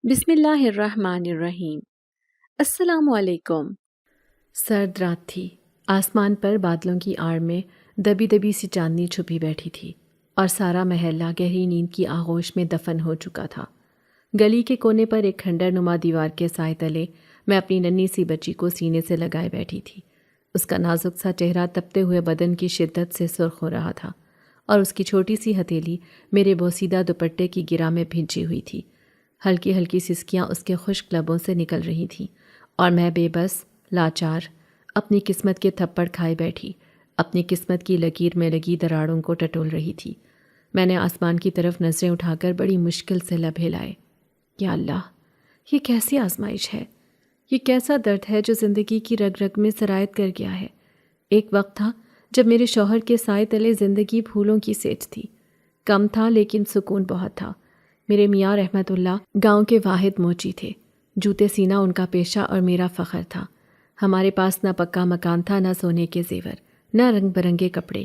بسم اللہ الرحمن الرحیم۔ السلام علیکم۔ سرد رات تھی۔ آسمان پر بادلوں کی آڑ میں دبی دبی سی چاندنی چھپی بیٹھی تھی اور سارا محلہ گہری نیند کی آغوش میں دفن ہو چکا تھا۔ گلی کے کونے پر ایک کھنڈر نما دیوار کے سائے تلے میں اپنی ننھی سی بچی کو سینے سے لگائے بیٹھی تھی۔ اس کا نازک سا چہرہ تپتے ہوئے بدن کی شدت سے سرخ ہو رہا تھا اور اس کی چھوٹی سی ہتھیلی میرے بوسیدہ دوپٹے کی گرہ میں بھینچی ہوئی تھی۔ ہلکی ہلکی سسکیاں اس کے خشک لبوں سے نکل رہی تھیں اور میں بے بس، لاچار، اپنی قسمت کے تھپڑ کھائے بیٹھی اپنی قسمت کی لکیر میں لگی دراڑوں کو ٹٹول رہی تھی۔ میں نے آسمان کی طرف نظریں اٹھا کر بڑی مشکل سے لب ہلائے۔ یا اللہ، یہ کیسی آزمائش ہے؟ یہ کیسا درد ہے جو زندگی کی رگ رگ میں سرایت کر گیا ہے؟ ایک وقت تھا جب میرے شوہر کے سائے تلے زندگی پھولوں کی سیج تھی۔ کم تھا لیکن سکون بہت تھا۔ میرے میاں رحمت اللہ گاؤں کے واحد موچی تھے۔ جوتے سینہ ان کا پیشہ اور میرا فخر تھا۔ ہمارے پاس نہ پکا مکان تھا، نہ سونے کے زیور، نہ رنگ برنگے کپڑے،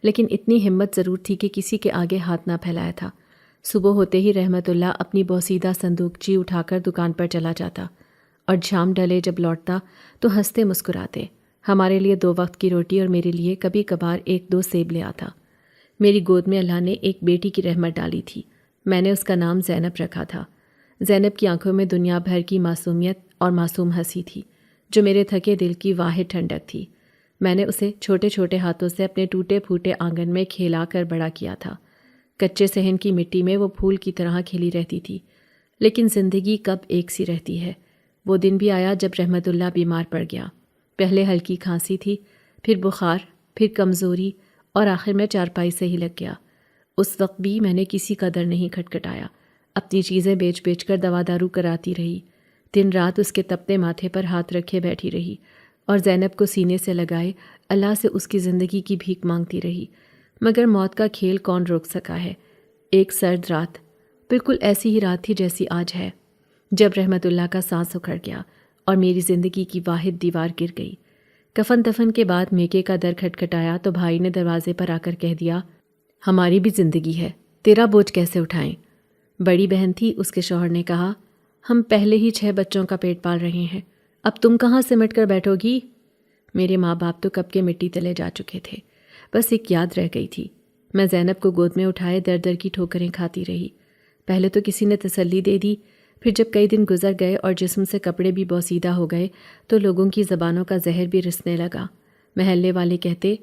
لیکن اتنی ہمت ضرور تھی کہ کسی کے آگے ہاتھ نہ پھیلایا تھا۔ صبح ہوتے ہی رحمت اللہ اپنی بوسیدہ صندوقچی اٹھا کر دکان پر چلا جاتا اور شام ڈھلے جب لوٹتا تو ہنستے مسکراتے ہمارے لیے 2 وقت کی روٹی اور میرے لیے کبھی کبھار 1-2 سیب لے آتا۔ میری گود میں اللہ نے ایک بیٹی کی رحمت ڈالی تھی۔ میں نے اس کا نام زینب رکھا تھا۔ زینب کی آنکھوں میں دنیا بھر کی معصومیت اور معصوم ہنسی تھی جو میرے تھکے دل کی واحد ٹھنڈک تھی۔ میں نے اسے چھوٹے چھوٹے ہاتھوں سے اپنے ٹوٹے پھوٹے آنگن میں کھیلا کر بڑا کیا تھا۔ کچے صحن کی مٹی میں وہ پھول کی طرح کھلی رہتی تھی۔ لیکن زندگی کب ایک سی رہتی ہے؟ وہ دن بھی آیا جب رحمت اللہ بیمار پڑ گیا۔ پہلے ہلکی کھانسی تھی، پھر بخار، پھر کمزوری اور آخر میں چارپائی سے ہی لگ گیا۔ اس وقت بھی میں نے کسی قدر نہیں کھٹکھٹایا، اپنی چیزیں بیچ بیچ کر دوا دارو کراتی رہی۔ دن رات اس کے تپتے ماتھے پر ہاتھ رکھے بیٹھی رہی اور زینب کو سینے سے لگائے اللہ سے اس کی زندگی کی بھیک مانگتی رہی۔ مگر موت کا کھیل کون روک سکا ہے؟ ایک سرد رات، بالکل ایسی ہی رات تھی جیسی آج ہے، جب رحمت اللہ کا سانس اکھڑ گیا اور میری زندگی کی واحد دیوار گر گئی۔ کفن دفن کے بعد میکے کا در کھٹکھٹایا تو بھائی نے دروازے پر آ کر کہہ دیا، ہماری بھی زندگی ہے، تیرا بوجھ کیسے اٹھائیں؟ بڑی بہن تھی، اس کے شوہر نے کہا، ہم پہلے ہی 6 بچوں کا پیٹ پال رہے ہیں، اب تم کہاں سمٹ کر بیٹھو گی؟ میرے ماں باپ تو کب کے مٹی تلے جا چکے تھے، بس ایک یاد رہ گئی تھی۔ میں زینب کو گود میں اٹھائے در در کی ٹھوکریں کھاتی رہی۔ پہلے تو کسی نے تسلی دے دی، پھر جب کئی دن گزر گئے اور جسم سے کپڑے بھی بوسیدہ ہو گئے تو لوگوں کی زبانوں کا زہر بھی رسنے لگا۔ محلے والے کہتے،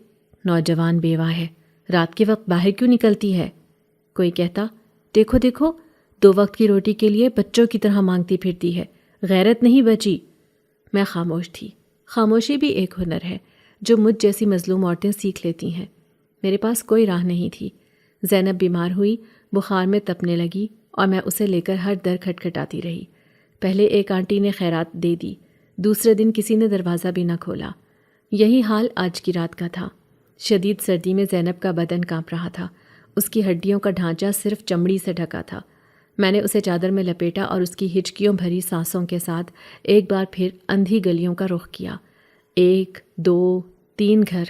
نوجوان بیوہ ہے، رات کے وقت باہر کیوں نکلتی ہے؟ کوئی کہتا، دیکھو دیکھو، 2 وقت کی روٹی کے لیے بچوں کی طرح مانگتی پھرتی ہے، غیرت نہیں بچی۔ میں خاموش تھی۔ خاموشی بھی ایک ہنر ہے جو مجھ جیسی مظلوم عورتیں سیکھ لیتی ہیں۔ میرے پاس کوئی راہ نہیں تھی۔ زینب بیمار ہوئی، بخار میں تپنے لگی اور میں اسے لے کر ہر در کھٹکھٹاتی رہی۔ پہلے ایک آنٹی نے خیرات دے دی، دوسرے دن کسی نے دروازہ بھی نہ کھولا۔ یہی حال آج کی رات کا تھا۔ شدید سردی میں زینب کا بدن کانپ رہا تھا، اس کی ہڈیوں کا ڈھانچہ صرف چمڑی سے ڈھکا تھا۔ میں نے اسے چادر میں لپیٹا اور اس کی ہچکیوں بھری سانسوں کے ساتھ ایک بار پھر اندھی گلیوں کا رخ کیا۔ 1 2 3 گھر،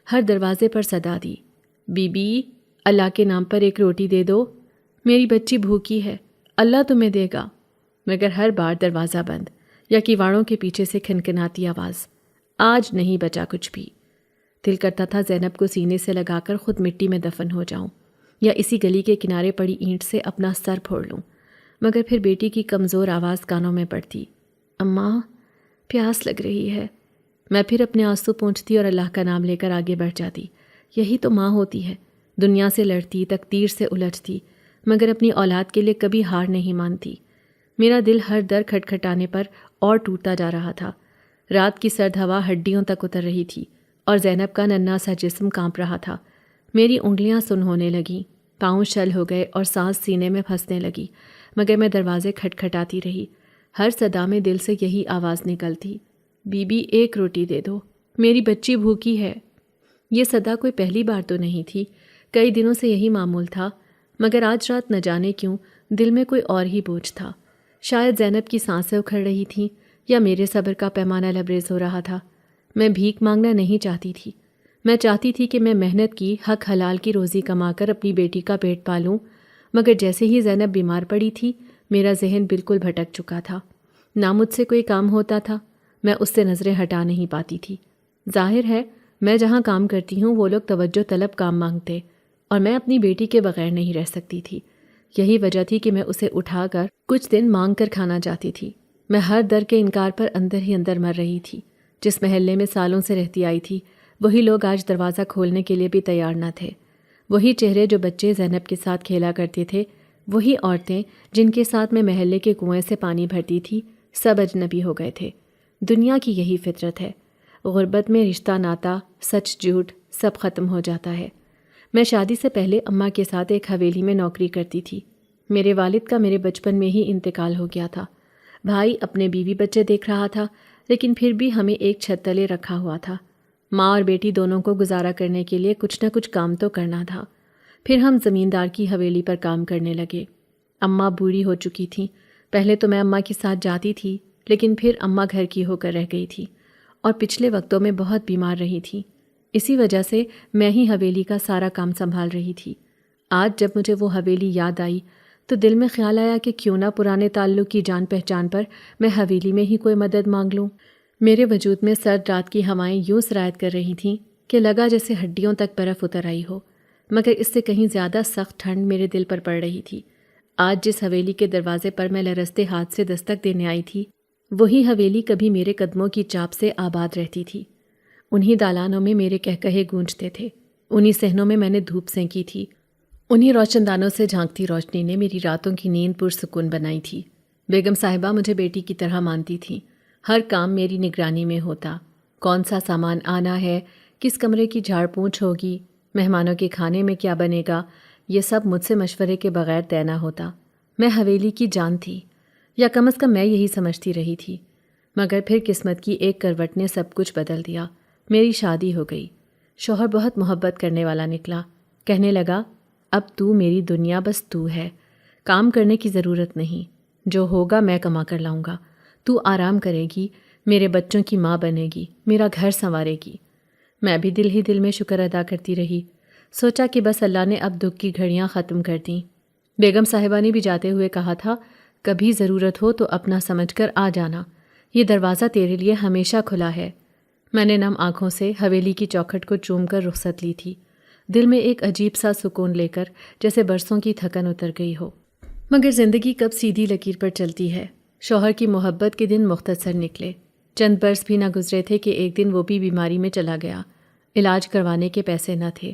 ہر دروازے پر صدا دی، بی بی، اللہ کے نام پر ایک روٹی دے دو، میری بچی بھوکی ہے، اللہ تمہیں دے گا۔ مگر ہر بار دروازہ بند یا کیواڑوں کے پیچھے سے کھنکھناتی آواز، آج نہیں بچا کچھ بھی۔ دل کرتا تھا زینب کو سینے سے لگا کر خود مٹی میں دفن ہو جاؤں یا اسی گلی کے کنارے پڑی اینٹ سے اپنا سر پھوڑ لوں، مگر پھر بیٹی کی کمزور آواز کانوں میں پڑتی، اماں پیاس لگ رہی ہے۔ میں پھر اپنے آنسو پونچھتی اور اللہ کا نام لے کر آگے بڑھ جاتی۔ یہی تو ماں ہوتی ہے، دنیا سے لڑتی، تقدیر سے الجھتی، مگر اپنی اولاد کے لیے کبھی ہار نہیں مانتی۔ میرا دل ہر در کھٹکھٹانے پر اور ٹوٹتا جا رہا تھا۔ رات کی سرد ہوا ہڈیوں تک اتر رہی تھی اور زینب کا ننھا سا جسم کانپ رہا تھا۔ میری انگلیاں سن ہونے لگیں، پاؤں شل ہو گئے اور سانس سینے میں پھنسنے لگی، مگر میں دروازے کھٹکھٹاتی رہی۔ ہر صدا میں دل سے یہی آواز نکلتی، بی بی ایک روٹی دے دو، میری بچی بھوکی ہے۔ یہ صدا کوئی پہلی بار تو نہیں تھی، کئی دنوں سے یہی معمول تھا، مگر آج رات نہ جانے کیوں دل میں کوئی اور ہی بوجھ تھا۔ شاید زینب کی سانسیں اکھڑ رہی تھیں یا میرے صبر کا پیمانہ لبریز ہو رہا تھا۔ میں بھیک مانگنا نہیں چاہتی تھی، میں چاہتی تھی کہ میں محنت کی حق حلال کی روزی کما کر اپنی بیٹی کا پیٹ پالوں، مگر جیسے ہی زینب بیمار پڑی تھی میرا ذہن بالکل بھٹک چکا تھا۔ نہ مجھ سے کوئی کام ہوتا تھا، میں اس سے نظریں ہٹا نہیں پاتی تھی۔ ظاہر ہے میں جہاں کام کرتی ہوں وہ لوگ توجہ طلب کام مانگتے، اور میں اپنی بیٹی کے بغیر نہیں رہ سکتی تھی۔ یہی وجہ تھی کہ میں اسے اٹھا کر کچھ دن مانگ کر کھانا چاہتی تھی۔ میں ہر در کے انکار پر اندر ہی اندر مر رہی تھی۔ جس محلے میں سالوں سے رہتی آئی تھی، وہی لوگ آج دروازہ کھولنے کے لیے بھی تیار نہ تھے۔ وہی چہرے جو بچے زینب کے ساتھ کھیلا کرتے تھے، وہی عورتیں جن کے ساتھ میں محلے کے کنویں سے پانی بھرتی تھی، سب اجنبی ہو گئے تھے۔ دنیا کی یہی فطرت ہے، غربت میں رشتہ ناتا، سچ جھوٹ سب ختم ہو جاتا ہے۔ میں شادی سے پہلے اماں کے ساتھ ایک حویلی میں نوکری کرتی تھی۔ میرے والد کا میرے بچپن میں ہی انتقال ہو گیا تھا۔ بھائی اپنے بیوی بچے دیکھ رہا تھا، لیکن پھر بھی ہمیں ایک چھت تلے رکھا ہوا تھا۔ ماں اور بیٹی دونوں کو گزارا کرنے کے لیے کچھ نہ کچھ کام تو کرنا تھا۔ پھر ہم زمیندار کی حویلی پر کام کرنے لگے۔ اماں بوڑھی ہو چکی تھیں۔ پہلے تو میں اماں کے ساتھ جاتی تھی، لیکن پھر اماں گھر کی ہو کر رہ گئی تھی اور پچھلے وقتوں میں بہت بیمار رہی تھیں۔ اسی وجہ سے میں ہی حویلی کا سارا کام سنبھال رہی تھی۔ آج جب مجھے وہ حویلی یاد آئی تو دل میں خیال آیا کہ کیوں نہ پرانے تعلق کی جان پہچان پر میں حویلی میں ہی کوئی مدد مانگ لوں۔ میرے وجود میں سرد رات کی ہوائیں یوں سرایت کر رہی تھیں کہ لگا جیسے ہڈیوں تک برف اتر آئی ہو، مگر اس سے کہیں زیادہ سخت ٹھنڈ میرے دل پر پڑ رہی تھی۔ آج جس حویلی کے دروازے پر میں لرزتے ہاتھ سے دستک دینے آئی تھی، وہی حویلی کبھی میرے قدموں کی چاپ سے آباد رہتی تھی۔ انہی دالانوں میں میرے کہکہے گونجتے تھے، انہی صحنوں میں نے دھوپ سینکی تھی، انہی روشن دانوں سے جھانکتی روشنی نے میری راتوں کی نیند پرسکون بنائی تھی۔ بیگم صاحبہ مجھے بیٹی کی طرح مانتی تھیں۔ ہر کام میری نگرانی میں ہوتا۔ کون سا سامان آنا ہے، کس کمرے کی جھاڑ پونچھ ہوگی، مہمانوں کے کھانے میں کیا بنے گا، یہ سب مجھ سے مشورے کے بغیر طے نہ ہوتا۔ میں حویلی کی جان تھی، یا کم از کم میں یہی سمجھتی رہی تھی۔ مگر پھر قسمت کی ایک کروٹ نے سب کچھ بدل دیا۔ میری شادی ہو گئی۔ شوہر بہت محبت کرنے والا نکلا۔ کہنے لگا، اب تو میری دنیا بس تو ہے، کام کرنے کی ضرورت نہیں، جو ہوگا میں کما کر لاؤں گا، تو آرام کرے گی، میرے بچوں کی ماں بنے گی، میرا گھر سنوارے گی۔ میں بھی دل ہی دل میں شکر ادا کرتی رہی، سوچا کہ بس اللہ نے اب دکھ کی گھڑیاں ختم کر دیں۔ بیگم صاحبہ نے بھی جاتے ہوئے کہا تھا، کبھی ضرورت ہو تو اپنا سمجھ کر آ جانا، یہ دروازہ تیرے لیے ہمیشہ کھلا ہے۔ میں نے نم آنکھوں سے حویلی کی چوکھٹ کو چوم کر رخصت لی تھی، دل میں ایک عجیب سا سکون لے کر، جیسے برسوں کی تھکن اتر گئی ہو۔ مگر زندگی کب سیدھی لکیر پر چلتی ہے۔ شوہر کی محبت کے دن مختصر نکلے۔ چند برس بھی نہ گزرے تھے کہ ایک دن وہ بھی بیماری میں چلا گیا۔ علاج کروانے کے پیسے نہ تھے،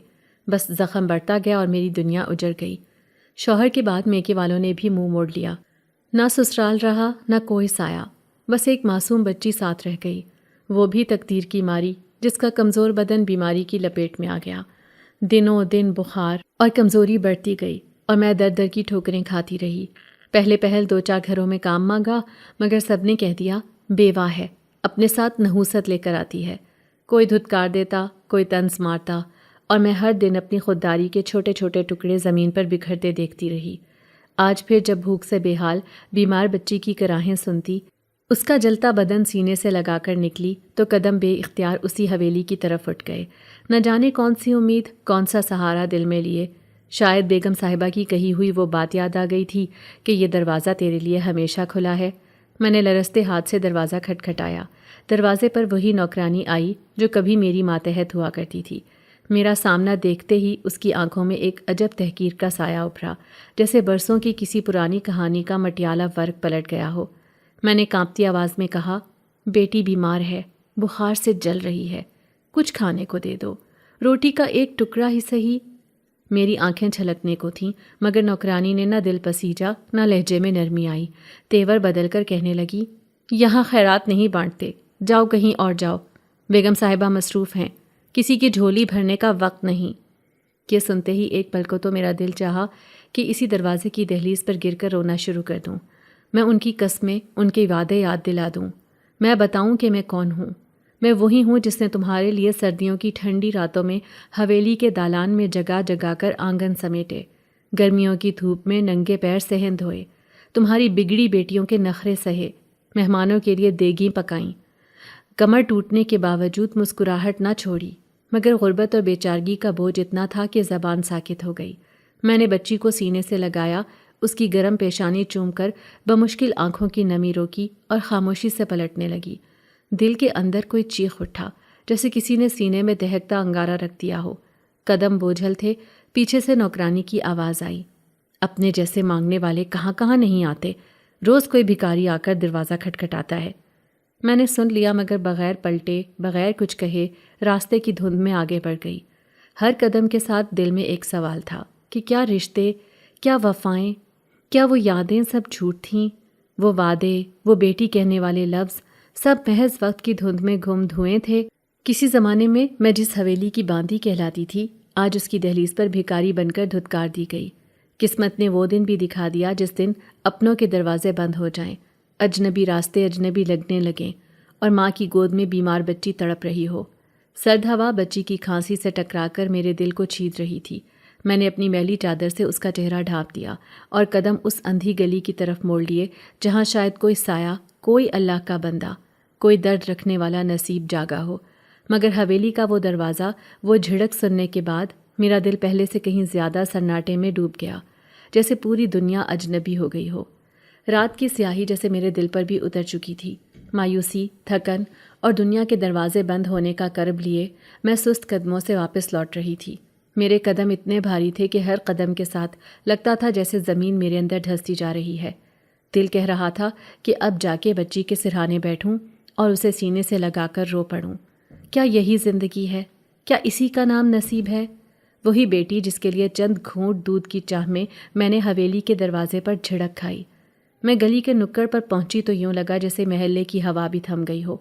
بس زخم بڑھتا گیا اور میری دنیا اجڑ گئی۔ شوہر کے بعد میکے والوں نے بھی منہ موڑ لیا۔ نہ سسرال رہا، نہ کوئی سایہ، بس ایک معصوم بچی ساتھ رہ گئی، وہ بھی تقدیر کی ماری، جس کا کمزور بدن بیماری کی لپیٹ میں آ گیا۔ دنوں دن بخار اور کمزوری بڑھتی گئی اور میں در در کی ٹھوکریں کھاتی رہی۔ پہلے پہل 2-4 گھروں میں کام مانگا، مگر سب نے کہہ دیا بیوہ ہے، اپنے ساتھ نحوست لے کر آتی ہے۔ کوئی دھتکار دیتا، کوئی طنز مارتا، اور میں ہر دن اپنی خودداری کے چھوٹے چھوٹے ٹکڑے زمین پر بکھرتے دیکھتی رہی۔ آج پھر جب بھوک سے بے حال بیمار بچی کی کراہیں سنتی، اس کا جلتا بدن سینے سے لگا کر نکلی تو قدم بے اختیار اسی حویلی کی طرف اٹھ گئے۔ نہ جانے کون سی امید، کون سا سہارا دل میں لیے۔ شاید بیگم صاحبہ کی کہی ہوئی وہ بات یاد آ گئی تھی کہ یہ دروازہ تیرے لیے ہمیشہ کھلا ہے۔ میں نے لرزتے ہاتھ سے دروازہ کھٹکھٹایا۔ دروازے پر وہی نوکرانی آئی جو کبھی میری ماتحت ہوا کرتی تھی۔ میرا سامنا دیکھتے ہی اس کی آنکھوں میں ایک عجب تحقیر کا سایہ ابھرا، جیسے برسوں کی کسی پرانی کہانی کا مٹیالہ ورق پلٹ گیا ہو۔ میں نے کانپتی آواز میں کہا، بیٹی بیمار ہے، بخار سے جل رہی ہے، کچھ کھانے کو دے دو، روٹی کا ایک ٹکڑا ہی صحیح۔ میری آنکھیں چھلکنے کو تھیں، مگر نوکرانی نے نہ دل پسیجا نہ لہجے میں نرمی آئی۔ تیور بدل کر کہنے لگی، یہاں خیرات نہیں بانٹتے، جاؤ کہیں اور جاؤ، بیگم صاحبہ مصروف ہیں، کسی کی جھولی بھرنے کا وقت نہیں۔ یہ سنتے ہی ایک پل کو تو میرا دل چاہا کہ اسی دروازے کی دہلیز پر گر کر رونا شروع کر دوں۔ میں ان کی قسمیں، ان کے وعدے یاد دلا دوں۔ میں بتاؤں کہ میں کون ہوں۔ میں وہی ہوں جس نے تمہارے لیے سردیوں کی ٹھنڈی راتوں میں حویلی کے دالان میں جگا جگا کر آنگن سمیٹے، گرمیوں کی دھوپ میں ننگے پیر صحن دھوئے، تمہاری بگڑی بیٹیوں کے نخرے سہے، مہمانوں کے لیے دیگیں پکائیں، کمر ٹوٹنے کے باوجود مسکراہٹ نہ چھوڑی۔ مگر غربت اور بیچارگی کا بوجھ اتنا تھا کہ زبان ساکت ہو گئی۔ میں نے بچی کو سینے سے لگایا، اس کی گرم پیشانی چوم کر بمشکل آنکھوں کی نمی روکی اور خاموشی سے پلٹنے لگی۔ دل کے اندر کوئی چیخ اٹھا، جیسے کسی نے سینے میں دہکتا انگارہ رکھ دیا ہو۔ قدم بوجھل تھے، پیچھے سے نوکرانی کی آواز آئی، اپنے جیسے مانگنے والے کہاں کہاں نہیں آتے، روز کوئی بھکاری آ کر دروازہ کھٹکھٹاتا ہے۔ میں نے سن لیا، مگر بغیر پلٹے، بغیر کچھ کہے راستے کی دھند میں آگے بڑھ گئی۔ ہر قدم کے ساتھ دل میں ایک سوال تھا کہ کیا رشتے، کیا وفائیں، کیا وہ یادیں سب جھوٹ تھیں؟ وہ وعدے، وہ بیٹی کہنے والے لفظ، سب محض وقت کی دھند میں گم دھوئیں تھے۔ کسی زمانے میں میں جس حویلی کی باندی کہلاتی تھی، آج اس کی دہلیز پر بھکاری بن کر دھتکار دی گئی۔ قسمت نے وہ دن بھی دکھا دیا جس دن اپنوں کے دروازے بند ہو جائیں، اجنبی راستے اجنبی لگنے لگیں، اور ماں کی گود میں بیمار بچی تڑپ رہی ہو۔ سرد ہوا بچی کی کھانسی سے ٹکرا کر میرے دل کو چھید رہی تھی۔ میں نے اپنی میلی چادر سے اس کا چہرہ ڈھانپ دیا اور قدم اس اندھی گلی کی طرف موڑ لیے جہاں شاید کوئی سایہ، کوئی اللہ کا بندہ، کوئی درد رکھنے والا نصیب جاگا ہو۔ مگر حویلی کا وہ دروازہ، وہ جھڑک سننے کے بعد میرا دل پہلے سے کہیں زیادہ سناٹے میں ڈوب گیا، جیسے پوری دنیا اجنبی ہو گئی ہو۔ رات کی سیاہی جیسے میرے دل پر بھی اتر چکی تھی۔ مایوسی، تھکن اور دنیا کے دروازے بند ہونے کا کرب لیے میں سست قدموں سے واپس لوٹ رہی تھی۔ میرے قدم اتنے بھاری تھے کہ ہر قدم کے ساتھ لگتا تھا جیسے زمین میرے اندر دھستی جا رہی ہے۔ دل کہہ رہا تھا کہ اب جا کے بچی کے سرہانے بیٹھوں اور اسے سینے سے لگا کر رو پڑوں۔ کیا یہی زندگی ہے؟ کیا اسی کا نام نصیب ہے؟ وہی بیٹی جس کے لیے چند گھونٹ دودھ کی چاہ میں نے حویلی کے دروازے پر جھڑک کھائی۔ میں گلی کے نکڑ پر پہنچی تو یوں لگا جیسے محلے کی ہوا بھی تھم گئی ہو۔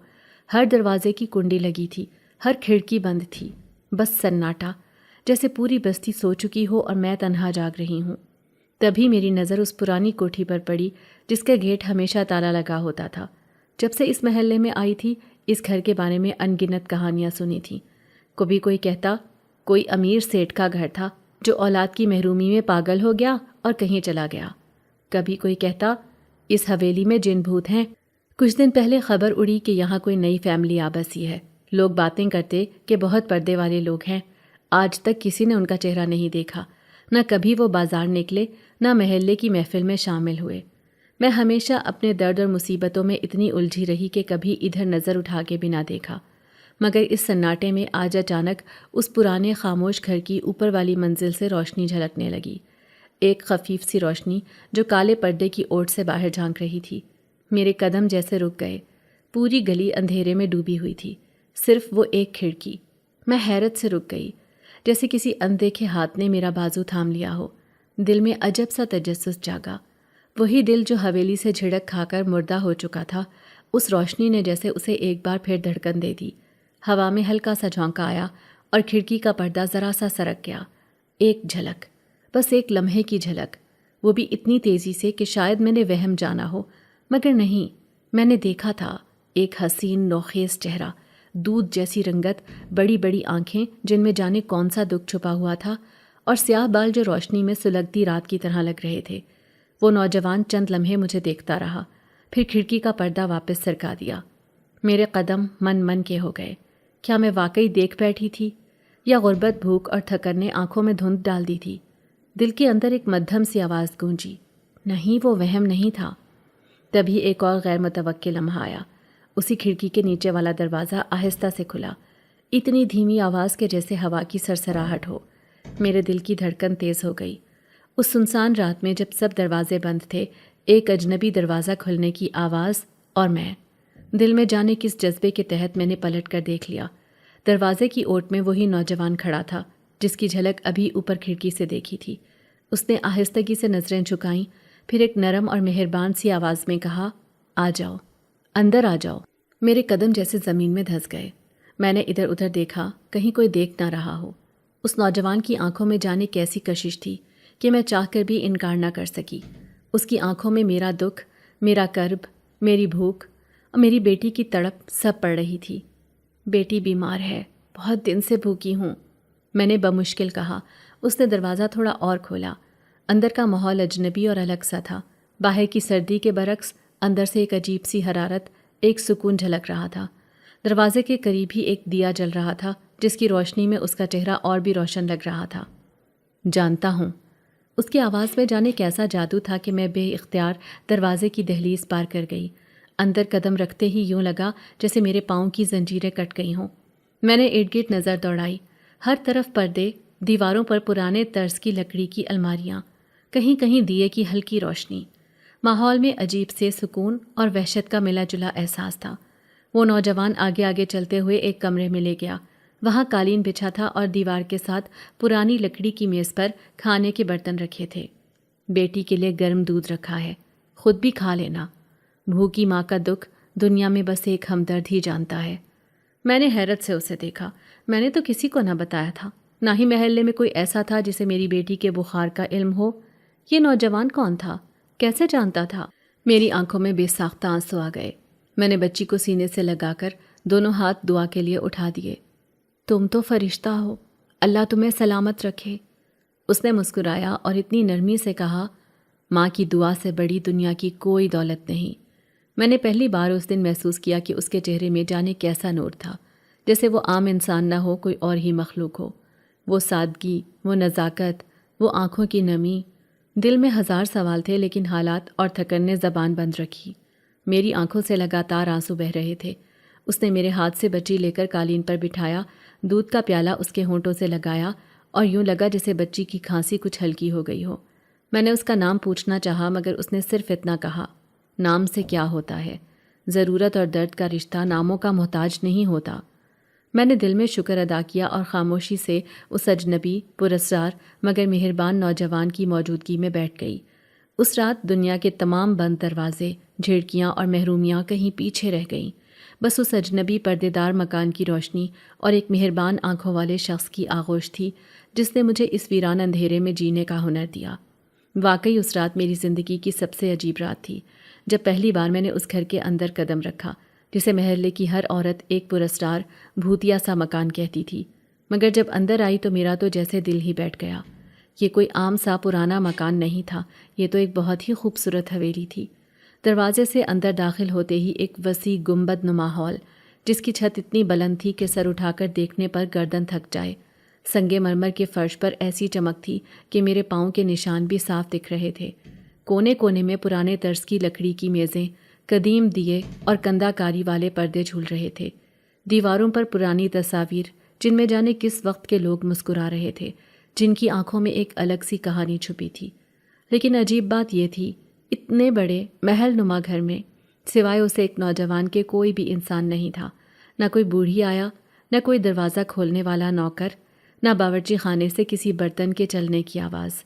ہر دروازے کی کنڈی لگی تھی، ہر کھڑکی بند تھی، بس سناٹا، جیسے پوری بستی سو چکی ہو اور میں تنہا جاگ رہی ہوں۔ تبھی میری نظر اس پرانی کوٹھی پر پڑی جس کا گیٹ ہمیشہ تالا لگا ہوتا تھا۔ جب سے اس محلے میں آئی تھی، اس گھر کے بارے میں ان گنت کہانیاں سنی تھیں۔ کبھی کوئی کہتا کوئی امیر سیٹھ کا گھر تھا جو اولاد کی محرومی میں پاگل ہو گیا اور کہیں چلا گیا۔ کبھی کوئی کہتا اس حویلی میں جن بھوت ہیں۔ کچھ دن پہلے خبر اڑی کہ یہاں کوئی نئی فیملی آ بسی ہے۔ لوگ باتیں کرتے کہ بہت پردے والے لوگ ہیں۔ آج تک کسی نے ان کا چہرہ نہیں دیکھا، نہ کبھی وہ بازار نکلے، نہ محلے کی محفل میں شامل ہوئے۔ میں ہمیشہ اپنے درد اور مصیبتوں میں اتنی الجھی رہی کہ کبھی ادھر نظر اٹھا کے بھی نہ دیکھا۔ مگر اس سناٹے میں آج اچانک اس پرانے خاموش گھر کی اوپر والی منزل سے روشنی جھلکنے لگی، ایک خفیف سی روشنی جو کالے پردے کی اوٹ سے باہر جھانک رہی تھی۔ میرے قدم جیسے رک گئے۔ پوری گلی اندھیرے میں ڈوبی ہوئی تھی، صرف وہ ایک کھڑکی۔ میں حیرت سے رک گئی، جیسے کسی اندیکھے ہاتھ نے میرا بازو تھام لیا ہو۔ دل میں عجب سا تجسس جاگا، وہی دل جو حویلی سے جھڑک کھا کر مردہ ہو چکا تھا۔ اس روشنی نے جیسے اسے ایک بار پھر دھڑکن دے دی۔ ہوا میں ہلکا سا جھونکا آیا اور کھڑکی کا پردہ ذرا سا سرک گیا۔ ایک جھلک، بس ایک لمحے کی جھلک، وہ بھی اتنی تیزی سے کہ شاید میں نے وہم جانا ہو، مگر نہیں، میں نے دیکھا تھا ایک حسین نوخیز چہرہ، دودھ جیسی رنگت، بڑی بڑی آنکھیں جن میں جانے کون سا دکھ چھپا ہوا تھا، اور سیاہ بال جو روشنی میں سلگتی رات کی طرح لگ رہے تھے۔ وہ نوجوان چند لمحے مجھے دیکھتا رہا، پھر کھڑکی کا پردہ واپس سرکا دیا۔ میرے قدم من من کے ہو گئے۔ کیا میں واقعی دیکھ بیٹھی تھی، یا غربت، بھوک اور تھکن نے آنکھوں میں دھند ڈال دی تھی؟ دل کے اندر ایک مدھم سی آواز گونجی، نہیں، وہ وہم نہیں تھا۔ تبھی ایک اور غیر متوقع لمحہ آیا۔ اسی کھڑکی کے نیچے والا دروازہ آہستہ سے کھلا، اتنی دھیمی آواز کے جیسے ہوا کی سرسراہٹ ہو۔ میرے دل کی دھڑکن تیز ہو گئی۔ اس سنسان رات میں جب سب دروازے بند تھے، ایک اجنبی دروازہ کھلنے کی آواز اور میں، دل میں جانے کس جذبے کے تحت میں نے پلٹ کر دیکھ لیا۔ دروازے کی اوٹ میں وہی نوجوان کھڑا تھا جس کی جھلک ابھی اوپر کھڑکی سے دیکھی تھی۔ اس نے آہستگی سے نظریں جھکائیں، پھر ایک نرم اور مہربان سی آواز میں کہا، آ جاؤ، اندر آ جاؤ۔ میرے قدم جیسے زمین میں دھس گئے۔ میں نے ادھر ادھر دیکھا، کہیں کوئی دیکھ نہ رہا ہو۔ اس نوجوان کی آنکھوں میں جانے کیسی کشش تھی کہ میں چاہ کر بھی انکار نہ کر سکی۔ اس کی آنکھوں میں میرا دکھ، میرا کرب، میری بھوک اور میری بیٹی کی تڑپ سب پڑ رہی تھی۔ بیٹی بیمار ہے، بہت دن سے بھوکی ہوں، میں نے بمشکل کہا۔ اس نے دروازہ تھوڑا اور کھولا۔ اندر کا ماحول اجنبی اور الگ سا تھا۔ باہر کی سردی کے برعکس اندر سے ایک عجیب سی حرارت، ایک سکون جھلک رہا تھا۔ دروازے کے قریب ہی ایک دیا جل رہا تھا جس کی روشنی میں اس کا چہرہ اور بھی روشن لگ رہا تھا۔ جانتا ہوں، اس کی آواز میں جانے کیسا جادو تھا کہ میں بے اختیار دروازے کی دہلیز پار کر گئی۔ اندر قدم رکھتے ہی یوں لگا جیسے میرے پاؤں کی زنجیریں کٹ گئی ہوں۔ میں نے ارد گرد نظر دوڑائی۔ ہر طرف پردے، دیواروں پر پرانے طرز کی لکڑی کی الماریاں، کہیں کہیں دیے کی ہلکی روشنی۔ ماحول میں عجیب سے سکون اور وحشت کا ملا جلا احساس تھا۔ وہ نوجوان آگے آگے چلتے ہوئے ایک کمرے میں لے گیا۔ وہاں قالین بچھا تھا اور دیوار کے ساتھ پرانی لکڑی کی میز پر کھانے کے برتن رکھے تھے۔ بیٹی کے لیے گرم دودھ رکھا ہے، خود بھی کھا لینا۔ بھوکی ماں کا دکھ دنیا میں بس ایک ہمدرد ہی جانتا ہے۔ میں نے حیرت سے اسے دیکھا۔ میں نے تو کسی کو نہ بتایا تھا، نہ ہی محلے میں کوئی ایسا تھا جسے میری بیٹی کے بخار کا علم ہو۔ یہ نوجوان کون تھا؟ کیسے جانتا تھا؟ میری آنکھوں میں بے ساختہ آنسو آ گئے۔ میں نے بچی کو سینے سے لگا کر دونوں ہاتھ دعا کے لیے اٹھا دیے۔ تم تو فرشتہ ہو، اللہ تمہیں سلامت رکھے۔ اس نے مسکرایا اور اتنی نرمی سے کہا، ماں کی دعا سے بڑی دنیا کی کوئی دولت نہیں۔ میں نے پہلی بار اس دن محسوس کیا کہ اس کے چہرے میں جانے کیسا نور تھا، جیسے وہ عام انسان نہ ہو، کوئی اور ہی مخلوق ہو۔ وہ سادگی، وہ نزاکت، وہ آنکھوں کی نمی۔ دل میں ہزار سوال تھے، لیکن حالات اور تھکن نے زبان بند رکھی۔ میری آنکھوں سے لگاتار آنسو بہہ رہے تھے۔ اس نے میرے ہاتھ سے بچی لے کر قالین پر بٹھایا، دودھ کا پیالہ اس کے ہونٹوں سے لگایا اور یوں لگا جیسے بچی کی کھانسی کچھ ہلکی ہو گئی ہو۔ میں نے اس کا نام پوچھنا چاہا، مگر اس نے صرف اتنا کہا، نام سے کیا ہوتا ہے؟ ضرورت اور درد کا رشتہ ناموں کا محتاج نہیں ہوتا۔ میں نے دل میں شکر ادا کیا اور خاموشی سے اس اجنبی، پراسرار مگر مہربان نوجوان کی موجودگی میں بیٹھ گئی۔ اس رات دنیا کے تمام بند دروازے، جھڑکیاں اور محرومیاں کہیں پیچھے رہ گئیں۔ بس اس اجنبی پردے دار مکان کی روشنی اور ایک مہربان آنکھوں والے شخص کی آغوش تھی، جس نے مجھے اس ویران اندھیرے میں جینے کا ہنر دیا۔ واقعی اس رات میری زندگی کی سب سے عجیب رات تھی، جب پہلی بار میں نے اس گھر کے اندر قدم رکھا، جسے محلے کی ہر عورت ایک پراسرار بھوتیا سا مکان کہتی تھی۔ مگر جب اندر آئی تو میرا تو جیسے دل ہی بیٹھ گیا۔ یہ کوئی عام سا پرانا مکان نہیں تھا، یہ تو ایک بہت ہی خوبصورت حویلی تھی۔ دروازے سے اندر داخل ہوتے ہی ایک وسیع گنبد نما ہال، جس کی چھت اتنی بلند تھی کہ سر اٹھا کر دیکھنے پر گردن تھک جائے۔ سنگ مرمر کے فرش پر ایسی چمک تھی کہ میرے پاؤں کے نشان بھی صاف دکھ رہے تھے۔ کونے کونے میں پرانے طرز کی لکڑی کی میزیں، قدیم دیے اور کندہ کاری والے پردے جھول رہے تھے۔ دیواروں پر پرانی تصاویر، جن میں جانے کس وقت کے لوگ مسکرا رہے تھے، جن کی آنکھوں میں ایک الگ سی کہانی چھپی تھی۔ لیکن عجیب بات یہ تھی، اتنے بڑے محل نما گھر میں سوائے اسے ایک نوجوان کے کوئی بھی انسان نہیں تھا۔ نہ کوئی بوڑھی آیا، نہ کوئی دروازہ کھولنے والا نوکر، نہ باورچی خانے سے کسی برتن کے چلنے کی آواز۔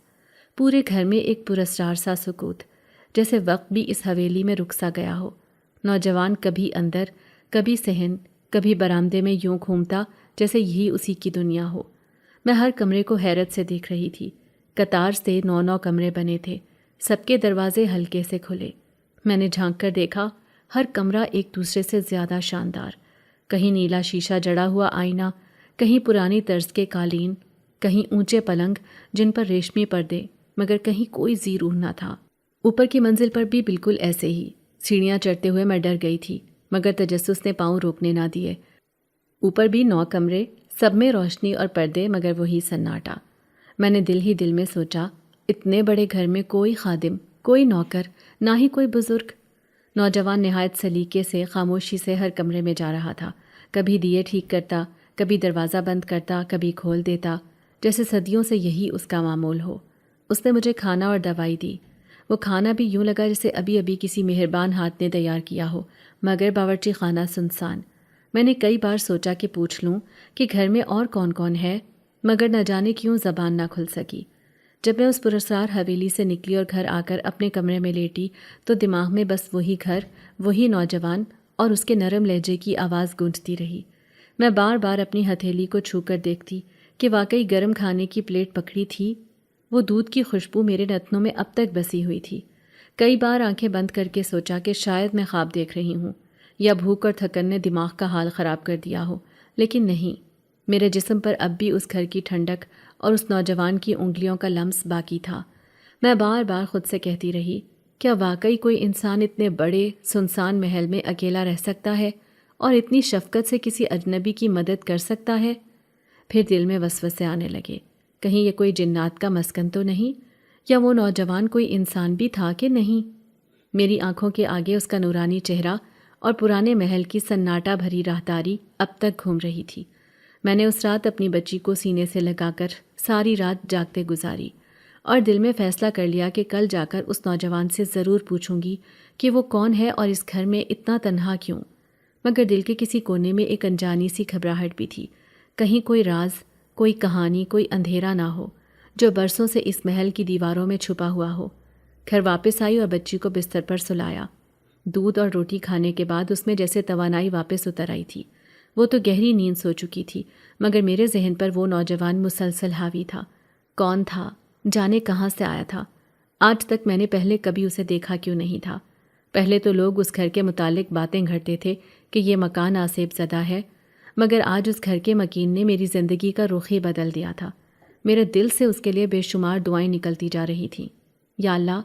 پورے گھر میں ایک پراسرار سا سکوت، جیسے وقت بھی اس حویلی میں رک سا گیا ہو۔ نوجوان کبھی اندر، کبھی صحن، کبھی برآمدے میں یوں گھومتا جیسے یہی اسی کی دنیا ہو۔ میں ہر کمرے کو حیرت سے دیکھ رہی تھی۔ قطار سے 9 کمرے بنے تھے، سب کے دروازے ہلکے سے کھلے۔ میں نے جھانک کر دیکھا، ہر کمرہ ایک دوسرے سے زیادہ شاندار۔ کہیں نیلا شیشہ جڑا ہوا آئینہ، کہیں پرانی طرز کے قالین، کہیں اونچے پلنگ جن پر ریشمی پردے، مگر کہیں کوئی زی روح نہ تھا۔ اوپر کی منزل پر بھی بالکل ایسے ہی۔ سیڑھیاں چڑھتے ہوئے میں ڈر گئی تھی، مگر تجسس نے پاؤں روکنے نہ دیے۔ اوپر بھی 9 کمرے، سب میں روشنی اور پردے، مگر وہی سناٹا۔ میں نے دل ہی دل میں سوچا، اتنے بڑے گھر میں کوئی خادم، کوئی نوکر، نہ ہی کوئی بزرگ۔ نوجوان نہایت سلیقے سے، خاموشی سے ہر کمرے میں جا رہا تھا۔ کبھی دیے ٹھیک کرتا، کبھی دروازہ بند کرتا، کبھی کھول دیتا، جیسے صدیوں سے یہی اس کا معمول ہو۔ اس نے مجھے کھانا اور دوائی دی۔ وہ کھانا بھی یوں لگا جیسے ابھی ابھی کسی مہربان ہاتھ نے تیار کیا ہو، مگر باورچی خانہ سنسان۔ میں نے کئی بار سوچا کہ پوچھ لوں کہ گھر میں اور کون کون ہے، مگر نہ جانے کیوں زبان نہ کھل سکی۔ جب میں اس پراسرار حویلی سے نکلی اور گھر آ کر اپنے کمرے میں لیٹی تو دماغ میں بس وہی گھر، وہی نوجوان اور اس کے نرم لہجے کی آواز گونجتی رہی۔ میں بار بار اپنی ہتھیلی کو چھو کر دیکھتی کہ واقعی گرم کھانے کی پلیٹ پکڑی تھی۔ وہ دودھ کی خوشبو میرے نتنوں میں اب تک بسی ہوئی تھی۔ کئی بار آنکھیں بند کر کے سوچا کہ شاید میں خواب دیکھ رہی ہوں یا بھوک اور تھکن نے دماغ کا حال خراب کر دیا ہو، لیکن نہیں، میرے جسم پر اب بھی اس گھر کی ٹھنڈک اور اس نوجوان کی انگلیوں کا لمس باقی تھا۔ میں بار بار خود سے کہتی رہی، کیا واقعی کوئی انسان اتنے بڑے سنسان محل میں اکیلا رہ سکتا ہے اور اتنی شفقت سے کسی اجنبی کی مدد کر سکتا ہے؟ پھر دل میں وسوسے آنے لگے، کہیں یہ کوئی جنات کا مسکن تو نہیں؟ یا وہ نوجوان کوئی انسان بھی تھا کہ نہیں؟ میری آنکھوں کے آگے اس کا نورانی چہرہ اور پرانے محل کی سناٹا بھری راہداری اب تک گھوم رہی تھی۔ میں نے اس رات اپنی بچی کو سینے سے لگا کر ساری رات جاگتے گزاری اور دل میں فیصلہ کر لیا کہ کل جا کر اس نوجوان سے ضرور پوچھوں گی کہ وہ کون ہے اور اس گھر میں اتنا تنہا کیوں۔ مگر دل کے کسی کونے میں ایک انجانی سی گھبراہٹ بھی تھی، کہیں کوئی راز، کوئی کہانی، کوئی اندھیرا نہ ہو جو برسوں سے اس محل کی دیواروں میں چھپا ہوا ہو۔ گھر واپس آئی اور بچی کو بستر پر سلایا۔ دودھ اور روٹی کھانے کے بعد اس میں جیسے توانائی واپس اتر آئی تھی۔ وہ تو گہری نیند سو چکی تھی، مگر میرے ذہن پر وہ نوجوان مسلسل حاوی تھا۔ کون تھا؟ جانے کہاں سے آیا تھا؟ آج تک میں نے پہلے کبھی اسے دیکھا کیوں نہیں تھا؟ پہلے تو لوگ اس گھر کے متعلق باتیں گھڑتے تھے کہ یہ مکان آسیب زدہ ہے، مگر آج اس گھر کے مکین نے میری زندگی کا رخ ہی بدل دیا تھا۔ میرے دل سے اس کے لیے بے شمار دعائیں نکلتی جا رہی تھیں۔ یا اللہ،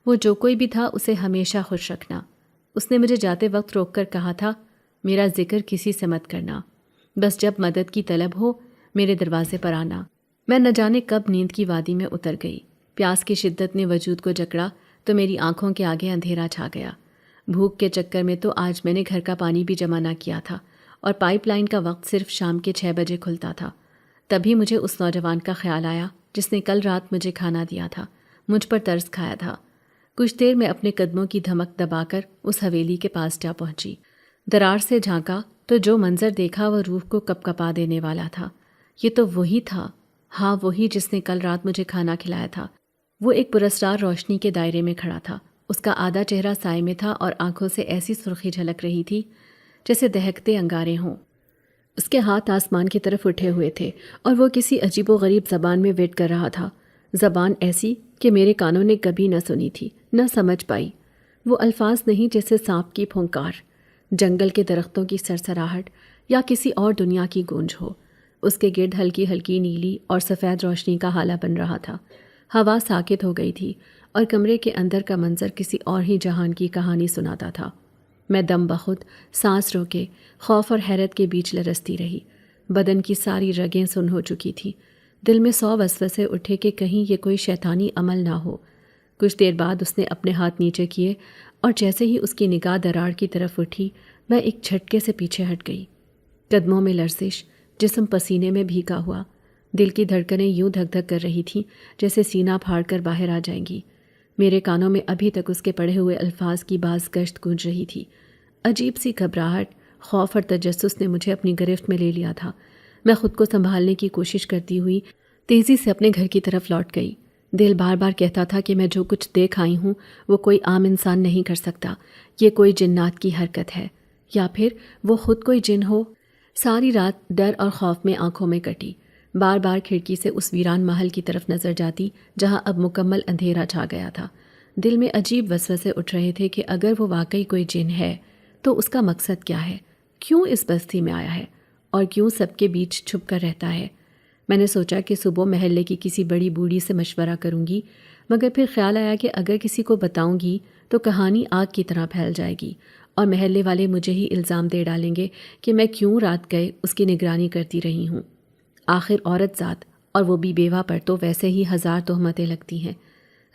وہ جو کوئی بھی تھا اسے ہمیشہ خوش رکھنا۔ اس نے مجھے جاتے وقت روک کر کہا تھا، میرا ذکر کسی سے مت کرنا، بس جب مدد کی طلب ہو میرے دروازے پر آنا۔ میں نہ جانے کب نیند کی وادی میں اتر گئی۔ پیاس کی شدت نے وجود کو جکڑا تو میری آنکھوں کے آگے اندھیرا چھا گیا۔ بھوک کے چکر میں تو آج میں نے گھر کا پانی بھی جمع نہ کیا تھا اور پائپ لائن کا وقت صرف شام کے 6 بجے کھلتا تھا۔ تبھی مجھے اس نوجوان کا خیال آیا جس نے کل رات مجھے کھانا دیا تھا، مجھ پر ترس کھایا تھا۔ کچھ دیر میں اپنے قدموں کی دھمک دبا کر اس حویلی کے پاس جا پہنچی۔ درار سے جھانکا تو جو منظر دیکھا وہ روح کو کپ کپا دینے والا تھا۔ یہ تو وہی تھا، ہاں وہی جس نے کل رات مجھے کھانا کھلایا تھا۔ وہ ایک پراسرار روشنی کے دائرے میں کھڑا تھا۔ اس کا آدھا چہرہ سائے میں تھا اور آنکھوں سے ایسی سرخی جھلک رہی تھی جیسے دہکتے انگارے ہوں۔ اس کے ہاتھ آسمان کی طرف اٹھے ہوئے تھے اور وہ کسی عجیب و غریب زبان میں ویٹ کر رہا تھا، زبان ایسی کہ میرے کانوں نے کبھی نہ سنی تھی، نہ سمجھ پائی۔ وہ الفاظ نہیں جیسے سانپ کی پھونکار، جنگل کے درختوں کی سرسراہٹ یا کسی اور دنیا کی گونج ہو۔ اس کے گرد ہلکی ہلکی نیلی اور سفید روشنی کا ہالہ بن رہا تھا۔ ہوا ساکت ہو گئی تھی اور کمرے کے اندر کا منظر کسی اور ہی جہان کی کہانی سناتا تھا۔ میں دم بخود سانس روکے خوف اور حیرت کے بیچ لرزتی رہی۔ بدن کی ساری رگیں سن ہو چکی تھی۔ دل میں 100 وسوسے اٹھے کہ کہیں یہ کوئی شیطانی عمل نہ ہو۔ کچھ دیر بعد اس نے اپنے ہاتھ نیچے کیے اور جیسے ہی اس کی نگاہ دراڑ کی طرف اٹھی، میں ایک جھٹکے سے پیچھے ہٹ گئی۔ قدموں میں لرزش، جسم پسینے میں بھیگا ہوا، دل کی دھڑکنیں یوں دھک دھک کر رہی تھیں جیسے سینہ پھاڑ کر باہر آ جائیں گی۔ میرے کانوں میں ابھی تک اس کے پڑھے ہوئے الفاظ کی باز گشت گونج رہی تھی۔ عجیب سی گھبراہٹ، خوف اور تجسس نے مجھے اپنی گرفت میں لے لیا تھا۔ میں خود کو سنبھالنے کی کوشش کرتی ہوئی تیزی سے اپنے گھر کی طرف لوٹ گئی۔ دل بار بار کہتا تھا کہ میں جو کچھ دیکھ آئی ہوں وہ کوئی عام انسان نہیں کر سکتا، یہ کوئی جنات کی حرکت ہے، یا پھر وہ خود کوئی جن ہو۔ ساری رات ڈر اور خوف میں آنکھوں میں کٹی۔ بار بار کھڑکی سے اس ویران محل کی طرف نظر جاتی جہاں اب مکمل اندھیرا چھا گیا تھا۔ دل میں عجیب وسوسے اٹھ رہے تھے کہ اگر وہ واقعی کوئی جن ہے تو اس کا مقصد کیا ہے، کیوں اس بستی میں آیا ہے اور کیوں سب کے بیچ چھپ کر رہتا ہے۔ میں نے سوچا کہ صبح محلے کی کسی بڑی بوڑھی سے مشورہ کروں گی، مگر پھر خیال آیا کہ اگر کسی کو بتاؤں گی تو کہانی آگ کی طرح پھیل جائے گی اور محلے والے مجھے ہی الزام دے ڈالیں گے کہ میں کیوں رات گئے اس کی نگرانی کرتی رہی ہوں۔ آخر عورت ذات اور وہ بھی بیوہ پر تو ویسے ہی 1000 تہمتیں لگتی ہیں۔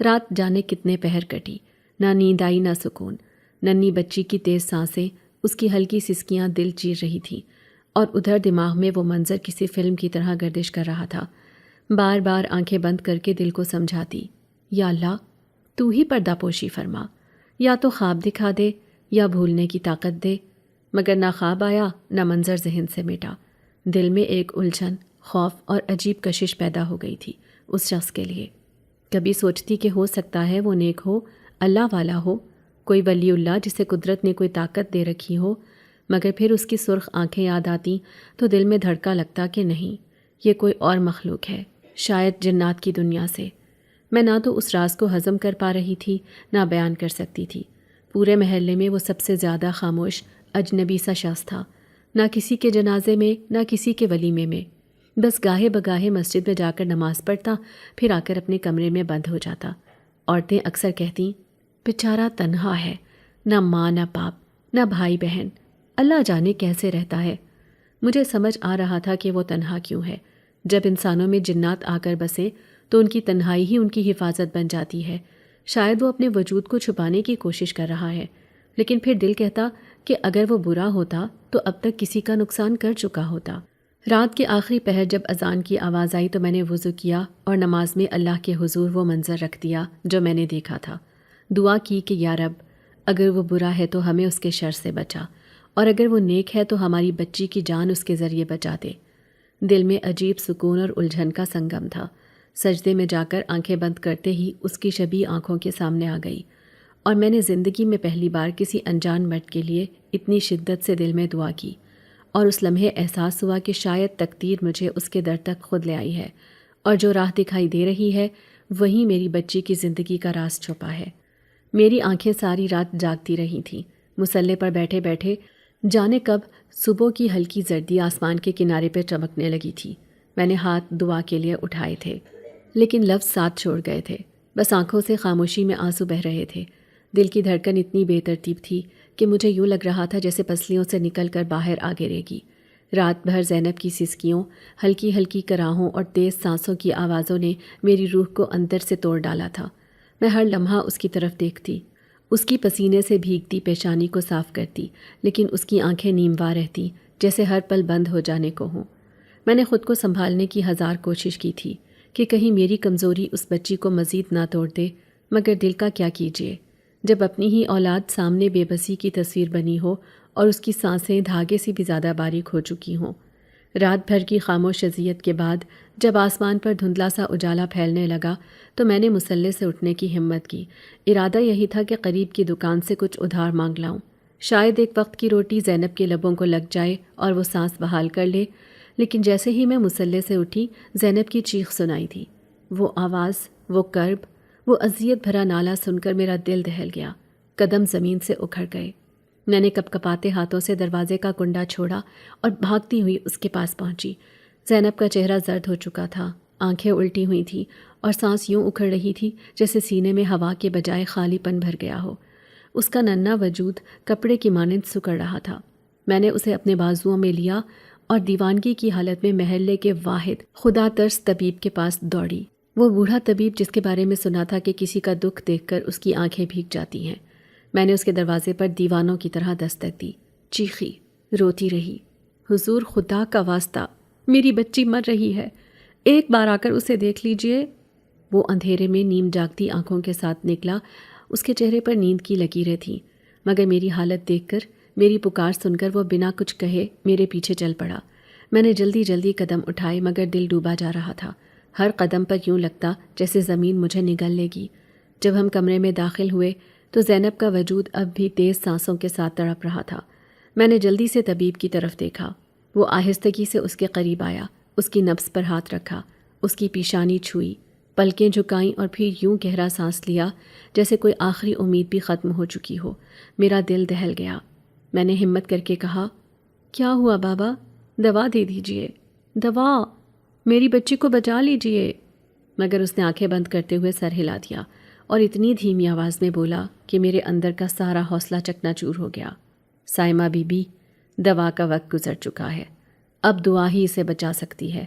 رات جانے کتنے پہر کٹی، نہ نیند آئی نہ سکون۔ ننھی بچی کی تیز سانسیں، اس کی ہلکی سسکیاں دل چیر رہی تھیں اور ادھر دماغ میں وہ منظر کسی فلم کی طرح گردش کر رہا تھا۔ بار بار آنکھیں بند کر کے دل کو سمجھاتی، یا اللہ تو ہی پردہ پوشی فرما، یا تو خواب دکھا دے یا بھولنے کی طاقت دے۔ مگر نہ خواب آیا نہ منظر ذہن سے مٹا۔ دل میں ایک الجھن، خوف اور عجیب کشش پیدا ہو گئی تھی اس شخص کے لیے۔ کبھی سوچتی کہ ہو سکتا ہے وہ نیک ہو، اللہ والا ہو، کوئی ولی اللہ جسے قدرت نے کوئی طاقت دے رکھی ہو، مگر پھر اس کی سرخ آنکھیں یاد آتی تو دل میں دھڑکا لگتا کہ نہیں، یہ کوئی اور مخلوق ہے، شاید جنات کی دنیا سے۔ میں نہ تو اس راز کو ہضم کر پا رہی تھی نہ بیان کر سکتی تھی۔ پورے محلے میں وہ سب سے زیادہ خاموش اجنبی سا شخص تھا، نہ کسی کے جنازے میں نہ کسی کے ولیمے میں، بس گاہے بگاہے مسجد میں جا کر نماز پڑھتا، پھر آ کر اپنے کمرے میں بند ہو جاتا۔ عورتیں اکثر کہتیں، بیچارہ تنہا ہے، نہ ماں نہ باپ نہ بھائی بہن، اللہ جانے کیسے رہتا ہے۔ مجھے سمجھ آ رہا تھا کہ وہ تنہا کیوں ہے۔ جب انسانوں میں جنات آ کر بسے تو ان کی تنہائی ہی ان کی حفاظت بن جاتی ہے۔ شاید وہ اپنے وجود کو چھپانے کی کوشش کر رہا ہے، لیکن پھر دل کہتا کہ اگر وہ برا ہوتا تو اب تک کسی کا نقصان کر چکا ہوتا۔ رات کے آخری پہر جب اذان کی آواز آئی تو میں نے وضو کیا اور نماز میں اللہ کے حضور وہ منظر رکھ دیا جو میں نے دیکھا تھا۔ دعا کی کہ یا رب، اگر وہ برا ہے تو ہمیں اس کے شر سے بچا، اور اگر وہ نیک ہے تو ہماری بچی کی جان اس کے ذریعے بچا دے۔ دل میں عجیب سکون اور الجھن کا سنگم تھا۔ سجدے میں جا کر آنکھیں بند کرتے ہی اس کی شبیہ آنکھوں کے سامنے آ گئی، اور میں نے زندگی میں پہلی بار کسی انجان مرد کے لیے اتنی شدت سے دل میں دعا کی، اور اس لمحے احساس ہوا کہ شاید تقدیر مجھے اس کے در تک خود لے آئی ہے، اور جو راہ دکھائی دے رہی ہے وہیں میری بچی کی زندگی کا راز چھپا ہے۔ میری آنکھیں ساری رات جاگتی رہی تھیں۔ مصلے پر بیٹھے بیٹھے جانے کب صبح کی ہلکی زردی آسمان کے کنارے پہ چمکنے لگی تھی۔ میں نے ہاتھ دعا کے لیے اٹھائے تھے، لیکن لفظ ساتھ چھوڑ گئے تھے۔ بس آنکھوں سے خاموشی میں آنسو بہہ رہے تھے۔ دل کی دھڑکن اتنی بے ترتیب تھی کہ مجھے یوں لگ رہا تھا جیسے پسلیوں سے نکل کر باہر آ گرے گی۔ رات بھر زینب کی سسکیوں، ہلکی ہلکی کراہوں اور تیز سانسوں کی آوازوں نے میری روح کو اندر سے توڑ ڈالا تھا۔ میں ہر لمحہ اس کی طرف دیکھتی، اس کی پسینے سے بھیگتی پیشانی کو صاف کرتی، لیکن اس کی آنکھیں نیموا رہتی جیسے ہر پل بند ہو جانے کو ہوں۔ میں نے خود کو سنبھالنے کی ہزار کوشش کی تھی کہ کہیں میری کمزوری اس بچی کو مزید نہ توڑ دے، مگر دل کا کیا کیجیے جب اپنی ہی اولاد سامنے بے بسی کی تصویر بنی ہو اور اس کی سانسیں دھاگے سے بھی زیادہ باریک ہو چکی ہوں۔ رات بھر کی خاموش اذیت کے بعد جب آسمان پر دھندلا سا اجالا پھیلنے لگا تو میں نے مصلے سے اٹھنے کی ہمت کی۔ ارادہ یہی تھا کہ قریب کی دکان سے کچھ ادھار مانگ لاؤں، شاید ایک وقت کی روٹی زینب کے لبوں کو لگ جائے اور وہ سانس بحال کر لے۔ لیکن جیسے ہی میں مصلے سے اٹھی زینب کی چیخ سنائی تھی۔ وہ آواز، وہ کرب، وہ اذیت بھرا نالہ سن کر میرا دل دہل گیا، قدم زمین سے اکھڑ گئے۔ میں نے کپ کپاتے ہاتھوں سے دروازے کا کنڈا چھوڑا اور بھاگتی ہوئی اس کے پاس پہنچی۔ زینب کا چہرہ زرد ہو چکا تھا، آنکھیں الٹی ہوئی تھیں اور سانس یوں اکھڑ رہی تھی جیسے سینے میں ہوا کے بجائے خالی پن بھر گیا ہو۔ اس کا ننھا وجود کپڑے کی مانند سکڑ رہا تھا۔ میں نے اسے اپنے بازوؤں میں لیا اور دیوانگی کی حالت میں محلے کے واحد خدا ترس طبیب کے پاس دوڑی۔ وہ بوڑھا طبیب جس کے بارے میں سنا تھا کہ کسی کا دکھ دیکھ کر اس کی آنکھیں بھیگ جاتی ہیں۔ میں نے اس کے دروازے پر دیوانوں کی طرح دستک دی، چیخی، روتی رہی، حضور خدا کا واسطہ، میری بچی مر رہی ہے، ایک بار آ کر اسے دیکھ لیجئے۔ وہ اندھیرے میں نیم جاگتی آنکھوں کے ساتھ نکلا۔ اس کے چہرے پر نیند کی لکیریں تھیں، مگر میری حالت دیکھ کر، میری پکار سن کر وہ بنا کچھ کہے میرے پیچھے چل پڑا۔ میں نے جلدی جلدی قدم اٹھائے مگر دل ڈوبا جا رہا تھا۔ ہر قدم پر یوں لگتا جیسے زمین مجھے نگل لے گی۔ جب ہم کمرے میں داخل ہوئے تو زینب کا وجود اب بھی تیز سانسوں کے ساتھ تڑپ رہا تھا۔ میں نے جلدی سے طبیب کی طرف دیکھا۔ وہ آہستگی سے اس کے قریب آیا، اس کی نبض پر ہاتھ رکھا، اس کی پیشانی چھوئی، پلکیں جھکائیں اور پھر یوں گہرا سانس لیا جیسے کوئی آخری امید بھی ختم ہو چکی ہو۔ میرا دل دہل گیا۔ میں نے ہمت کر کے کہا، کیا ہوا بابا؟ دوا دے دیجئے، دوا، میری بچی کو بچا لیجئے۔ مگر اس نے آنکھیں بند کرتے ہوئے سر ہلا دیا اور اتنی دھیمی آواز میں بولا کہ میرے اندر کا سارا حوصلہ چکنا چور ہو گیا، سائمہ بی بی، دوا کا وقت گزر چکا ہے، اب دعا ہی اسے بچا سکتی ہے۔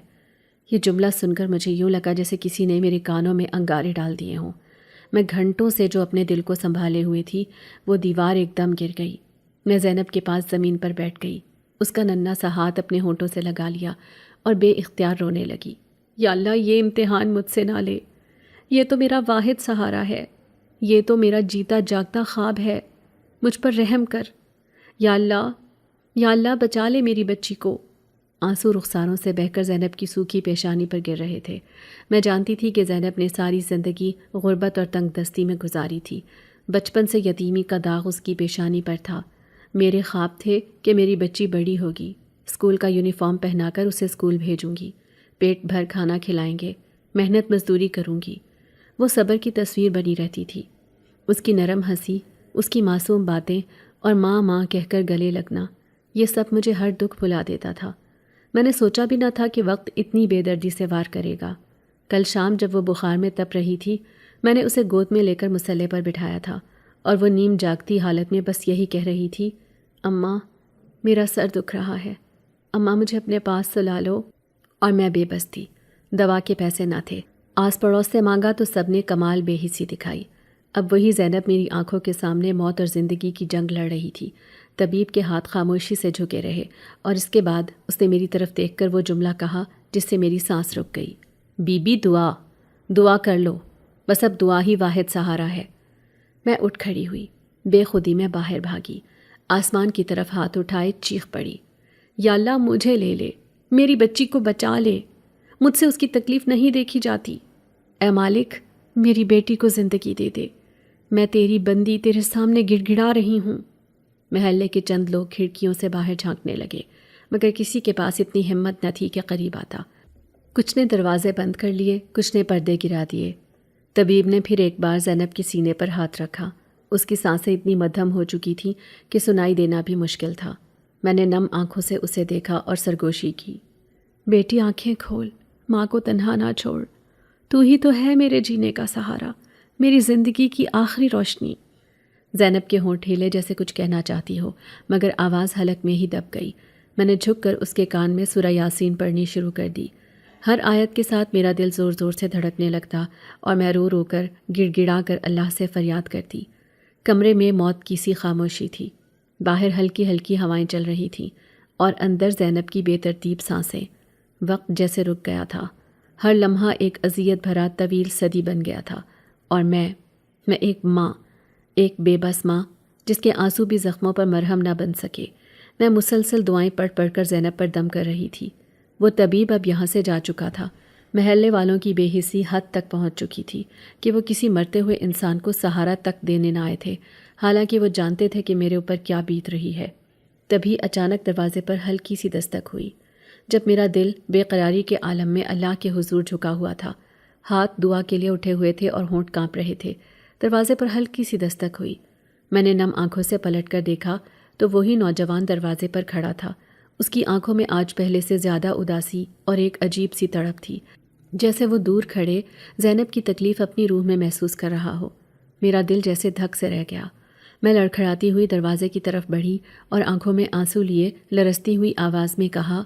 یہ جملہ سن کر مجھے یوں لگا جیسے کسی نے میرے کانوں میں انگارے ڈال دیے ہوں۔ میں گھنٹوں سے جو اپنے دل کو سنبھالے ہوئے تھی وہ دیوار ایک دم گر گئی۔ میں زینب کے پاس زمین پر بیٹھ گئی، اس کا ننھا سا ہاتھ اپنے ہونٹوں سے لگا لیا اور بے اختیار رونے لگی۔ یا اللہ، یہ امتحان مجھ سے نہ لے، یہ تو میرا واحد سہارا ہے، یہ تو میرا جیتا جاگتا خواب ہے، مجھ پر رحم کر، یا اللہ، یا اللہ بچا لے میری بچی کو۔ آنسو رخساروں سے بہہ کر زینب کی سوکھی پیشانی پر گر رہے تھے۔ میں جانتی تھی کہ زینب نے ساری زندگی غربت اور تنگ دستی میں گزاری تھی۔ بچپن سے یتیمی کا داغ اس کی پیشانی پر تھا۔ میرے خواب تھے کہ میری بچی بڑی ہوگی، اسکول کا یونیفارم پہنا کر اسے اسکول بھیجوں گی، پیٹ بھر کھانا کھلائیں گے، محنت مزدوری کروں گی۔ وہ صبر کی تصویر بنی رہتی تھی، اس کی نرم ہنسی، اس کی معصوم باتیں اور ماں ماں کہہ کر گلے لگنا، یہ سب مجھے ہر دکھ بھلا دیتا تھا۔ میں نے سوچا بھی نہ تھا کہ وقت اتنی بے دردی سے وار کرے گا۔ کل شام جب وہ بخار میں تپ رہی تھی، میں نے اسے گود میں لے کر مصلے پر بٹھایا تھا اور وہ نیم جاگتی حالت میں بس یہی کہہ رہی تھی، اماں میرا سر دکھ رہا ہے، اماں مجھے اپنے پاس سلا لو۔ اور میں بے بس تھی، دوا کے پیسے نہ تھے، آس پڑوس سے مانگا تو سب نے کمال بے حسی دکھائی۔ اب وہی زینب میری آنکھوں کے سامنے موت اور زندگی کی جنگ لڑ رہی تھی۔ طبیب کے ہاتھ خاموشی سے جھکے رہے اور اس کے بعد اس نے میری طرف دیکھ کر وہ جملہ کہا جس سے میری سانس رک گئی، بی بی دعا کر لو، بس اب دعا ہی واحد سہارا ہے۔ میں اٹھ کھڑی ہوئی، بے خودی میں باہر بھاگی، آسمان کی طرف ہاتھ اٹھائے چیخ پڑی، یا اللہ مجھے لے لے، میری بچی کو بچا لے، مجھ سے اس کی تکلیف نہیں دیکھی جاتی۔ اے مالک، میری بیٹی کو زندگی دے دے، میں تیری بندی تیرے سامنے گڑ گڑا رہی ہوں۔ محلے کے چند لوگ کھڑکیوں سے باہر جھانکنے لگے، مگر کسی کے پاس اتنی ہمت نہ تھی کہ قریب آتا۔ کچھ نے دروازے بند کر لیے، کچھ نے پردے گرا دیے۔ طبیب نے پھر ایک بار زینب کے سینے پر ہاتھ رکھا۔ اس کی سانسیں اتنی مدھم ہو چکی تھیں کہ سنائی دینا بھی مشکل تھا۔ میں نے نم آنکھوں سے اسے دیکھا اور سرگوشی کی، بیٹی آنکھیں کھول، ماں کو تنہا نہ چھوڑ، تو ہی تو ہے میرے جینے کا سہارا، میری زندگی کی آخری روشنی۔ زینب کے ہونٹ ہلے جیسے کچھ کہنا چاہتی ہو، مگر آواز حلق میں ہی دب گئی۔ میں نے جھک کر اس کے کان میں سورہ یاسین پڑھنی شروع کر دی۔ ہر آیت کے ساتھ میرا دل زور زور سے دھڑکنے لگتا اور میں رو رو کر گڑ گڑا کر اللہ سے فریاد کرتی۔ کمرے میں موت کی سی خاموشی تھی۔ باہر ہلکی ہلکی ہوائیں چل رہی تھیں اور اندر زینب کی بے ترتیب سانسیں۔ وقت جیسے رک گیا تھا، ہر لمحہ ایک اذیت بھرا طویل صدی بن گیا تھا، اور میں ایک ماں، ایک بے بس ماں جس کے آنسو بھی زخموں پر مرہم نہ بن سکے۔ میں مسلسل دعائیں پڑھ کر زینب پر دم کر رہی تھی۔ وہ طبیب اب یہاں سے جا چکا تھا۔ محلے والوں کی بے حسی حد تک پہنچ چکی تھی کہ وہ کسی مرتے ہوئے انسان کو سہارا تک دینے نہ آئے تھے، حالانکہ وہ جانتے تھے کہ میرے اوپر کیا بیت رہی ہے۔ تبھی اچانک دروازے پر ہلکی سی دستک ہوئی۔ جب میرا دل بے قراری کے عالم میں اللہ کے حضور جھکا ہوا تھا، ہاتھ دعا کے لیے اٹھے ہوئے تھے اور ہونٹ کانپ رہے تھے، دروازے پر ہلکی سی دستک ہوئی۔ میں نے نم آنکھوں سے پلٹ کر دیکھا تو وہی نوجوان دروازے پر کھڑا تھا۔ اس کی آنکھوں میں آج پہلے سے زیادہ اداسی اور ایک عجیب سی تڑپ تھی، جیسے وہ دور کھڑے زینب کی تکلیف اپنی روح میں محسوس کر رہا ہو۔ میرا دل جیسے دھک سے رہ گیا۔ میں لڑکھڑاتی ہوئی دروازے کی طرف بڑھی اور آنکھوں میں آنسو لیے لرزتی ہوئی آواز میں کہا،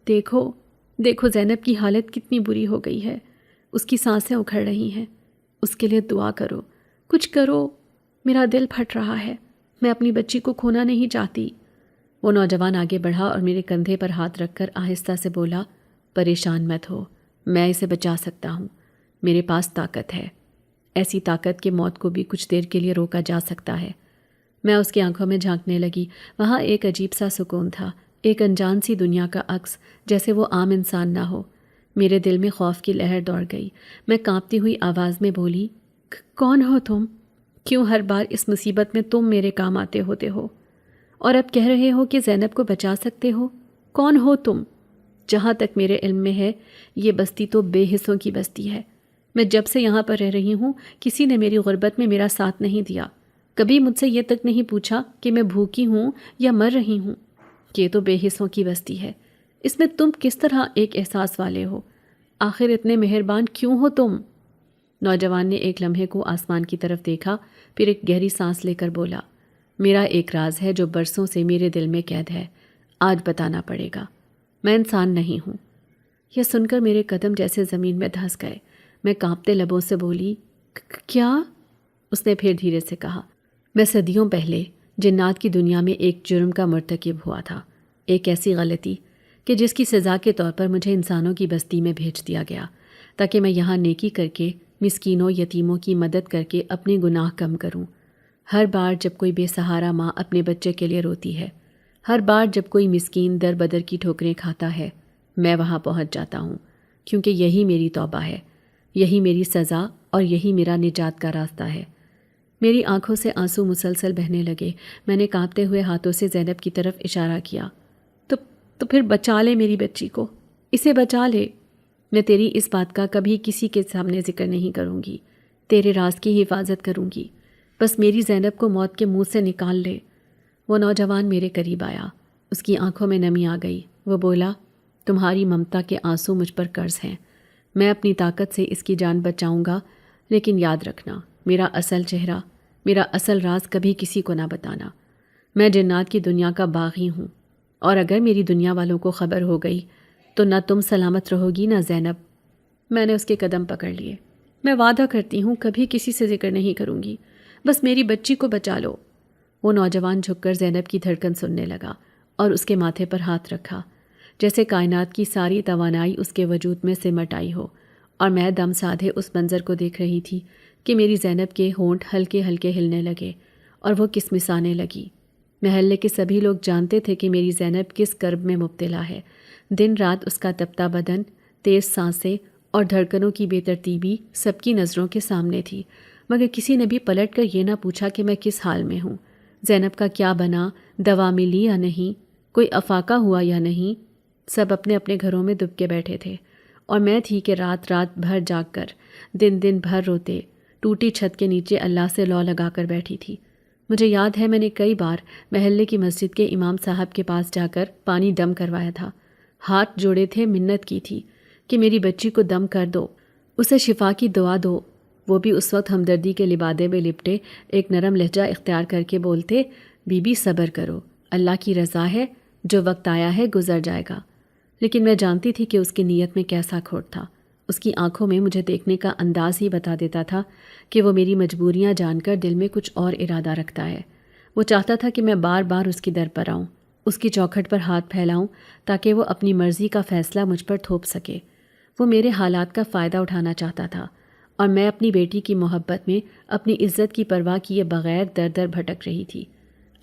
دیکھو زینب کی حالت کتنی بری ہو گئی ہے، اس کی سانسیں اکھڑ رہی ہیں، اس کے لیے دعا کرو، کچھ کرو، میرا دل پھٹ رہا ہے، میں اپنی بچی کو کھونا نہیں چاہتی۔ وہ نوجوان آگے بڑھا اور میرے کندھے پر ہاتھ رکھ کر آہستہ سے بولا، پریشان مت ہو، میں اسے بچا سکتا ہوں، میرے پاس طاقت ہے، ایسی طاقت کہ موت کو بھی کچھ دیر کے لیے روکا جا سکتا ہے۔ میں اس کی آنکھوں میں جھانکنے لگی۔ وہاں ایک عجیب سا سکون تھا، ایک انجان سی دنیا کا عکس، جیسے وہ عام انسان نہ ہو۔ میرے دل میں خوف کی لہر دوڑ گئی۔ میں کانپتی ہوئی آواز میں بولی، کون ہو تم؟ کیوں ہر بار اس مصیبت میں تم میرے کام آتے ہوتے ہو اور اب کہہ رہے ہو کہ زینب کو بچا سکتے ہو؟ کون ہو تم؟ جہاں تک میرے علم میں ہے، یہ بستی تو بے حصوں کی بستی ہے۔ میں جب سے یہاں پر رہ رہی ہوں، کسی نے میری غربت میں میرا ساتھ نہیں دیا، کبھی مجھ سے یہ تک نہیں پوچھا کہ میں بھوکی ہوں یا مر رہی ہوں۔ یہ تو بے حصوں کی بستی ہے، اس میں تم کس طرح ایک احساس والے ہو؟ آخر اتنے مہربان کیوں ہو تم؟ نوجوان نے ایک لمحے کو آسمان کی طرف دیکھا، پھر ایک گہری سانس لے کر بولا، میرا ایک راز ہے جو برسوں سے میرے دل میں قید ہے، آج بتانا پڑے گا۔ میں انسان نہیں ہوں۔ یہ سن کر میرے قدم جیسے زمین میں دھنس گئے۔ میں کانپتے لبوں سے بولی، کیا؟ اس نے پھر دھیرے سے کہا، میں صدیوں پہلے جنات کی دنیا میں ایک جرم کا مرتکب ہوا تھا، ایک ایسی غلطی کہ جس کی سزا کے طور پر مجھے انسانوں کی بستی میں بھیج دیا گیا، تاکہ میں یہاں نیکی کر کے مسکینوں یتیموں کی مدد کر کے اپنے گناہ کم کروں۔ ہر بار جب کوئی بے سہارا ماں اپنے بچے کے لیے روتی ہے، ہر بار جب کوئی مسکین در بدر کی ٹھوکریں کھاتا ہے، میں وہاں پہنچ جاتا ہوں، کیونکہ یہی میری توبہ ہے، یہی میری سزا اور یہی میرا نجات کا راستہ ہے۔ میری آنکھوں سے آنسو مسلسل بہنے لگے۔ میں نے کانپتے ہوئے ہاتھوں سے زینب کی طرف اشارہ کیا، تو پھر بچا لے میری بچی کو، اسے بچا لے۔ میں تیری اس بات کا کبھی کسی کے سامنے ذکر نہیں کروں گی، تیرے راز کی حفاظت کروں گی، بس میری زینب کو موت کے منہ سے نکال لے۔ وہ نوجوان میرے قریب آیا، اس کی آنکھوں میں نمی آ گئی۔ وہ بولا، تمہاری ممتا کے آنسو مجھ پر قرض ہیں، میں اپنی طاقت سے اس کی جان بچاؤں گا، لیکن یاد رکھنا، میرا اصل چہرہ، میرا اصل راز کبھی کسی کو نہ بتانا۔ میں جنات کی دنیا کا باغی ہوں، اور اگر میری دنیا والوں کو خبر ہو گئی تو نہ تم سلامت رہو گی نہ زینب۔ میں نے اس کے قدم پکڑ لیے۔ میں وعدہ کرتی ہوں کبھی کسی سے ذکر نہیں کروں گی، بس میری بچی کو بچا لو۔ وہ نوجوان جھک کر زینب کی دھڑکن سننے لگا اور اس کے ماتھے پر ہاتھ رکھا، جیسے کائنات کی ساری توانائی اس کے وجود میں سمٹ آئی ہو، اور میں دم سادھے اس منظر کو دیکھ رہی تھی کہ میری زینب کے ہونٹ ہلکے ہلکے ہلنے لگے اور وہ کسمسانے لگی۔ محلے کے سبھی لوگ جانتے تھے کہ میری زینب کس کرب میں مبتلا ہے۔ دن رات اس کا تپتا بدن، تیز سانسیں اور دھڑکنوں کی بے ترتیبی سب کی نظروں کے سامنے تھی، مگر کسی نے بھی پلٹ کر یہ نہ پوچھا کہ میں کس حال میں ہوں، زینب کا کیا بنا، دوا ملی یا نہیں، کوئی افاقہ ہوا یا نہیں۔ سب اپنے اپنے گھروں میں دب کے بیٹھے تھے، اور میں تھی کہ رات رات بھر جاگ کر، دن دن بھر روتے، ٹوٹی چھت کے نیچے اللہ سے لو لگا کر بیٹھی تھی۔ مجھے یاد ہے میں نے کئی بار محلے کی مسجد کے امام صاحب کے پاس جا کر پانی دم کروایا تھا، ہاتھ جوڑے تھے، منت کی تھی کہ میری بچی کو دم کر دو، اسے شفا کی دعا دو۔ وہ بھی اس وقت ہمدردی کے لبادے میں لپٹے ایک نرم لہجہ اختیار کر کے بولتے، بی بی صبر کرو، اللہ کی رضا ہے، جو وقت آیا ہے گزر جائے گا۔ لیکن میں جانتی تھی کہ اس کی نیت میں کیسا کھوٹ تھا۔ اس کی آنکھوں میں مجھے دیکھنے کا انداز ہی بتا دیتا تھا کہ وہ میری مجبوریاں جان کر دل میں کچھ اور ارادہ رکھتا ہے۔ وہ چاہتا تھا کہ میں بار بار اس کی در پر آؤں، اس کی چوکھٹ پر ہاتھ پھیلاؤں تاکہ وہ اپنی مرضی کا فیصلہ مجھ پر تھوپ سکے۔ وہ میرے حالات کا فائدہ اٹھانا چاہتا تھا، اور میں اپنی بیٹی کی محبت میں اپنی عزت کی پرواہ کیے بغیر در در بھٹک رہی تھی۔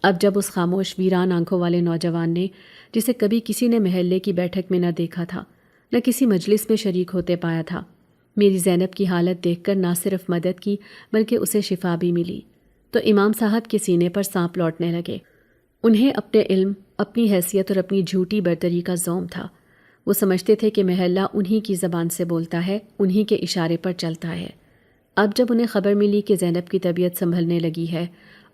اب جب اس خاموش ویران آنکھوں والے نوجوان نے، جسے کبھی کسی نے محلے کی بیٹھک میں نہ دیکھا تھا، نہ کسی مجلس میں شریک ہوتے پایا تھا، میری زینب کی حالت دیکھ کر نہ صرف مدد کی بلکہ اسے شفا بھی ملی، تو امام صاحب کے سینے پر سانپ لوٹنے لگے۔ انہیں اپنے علم، اپنی حیثیت اور اپنی جھوٹی برتری کا زوم تھا۔ وہ سمجھتے تھے کہ محلہ انہی کی زبان سے بولتا ہے، انہی کے اشارے پر چلتا ہے۔ اب جب انہیں خبر ملی کہ زینب کی طبیعت سنبھلنے لگی ہے،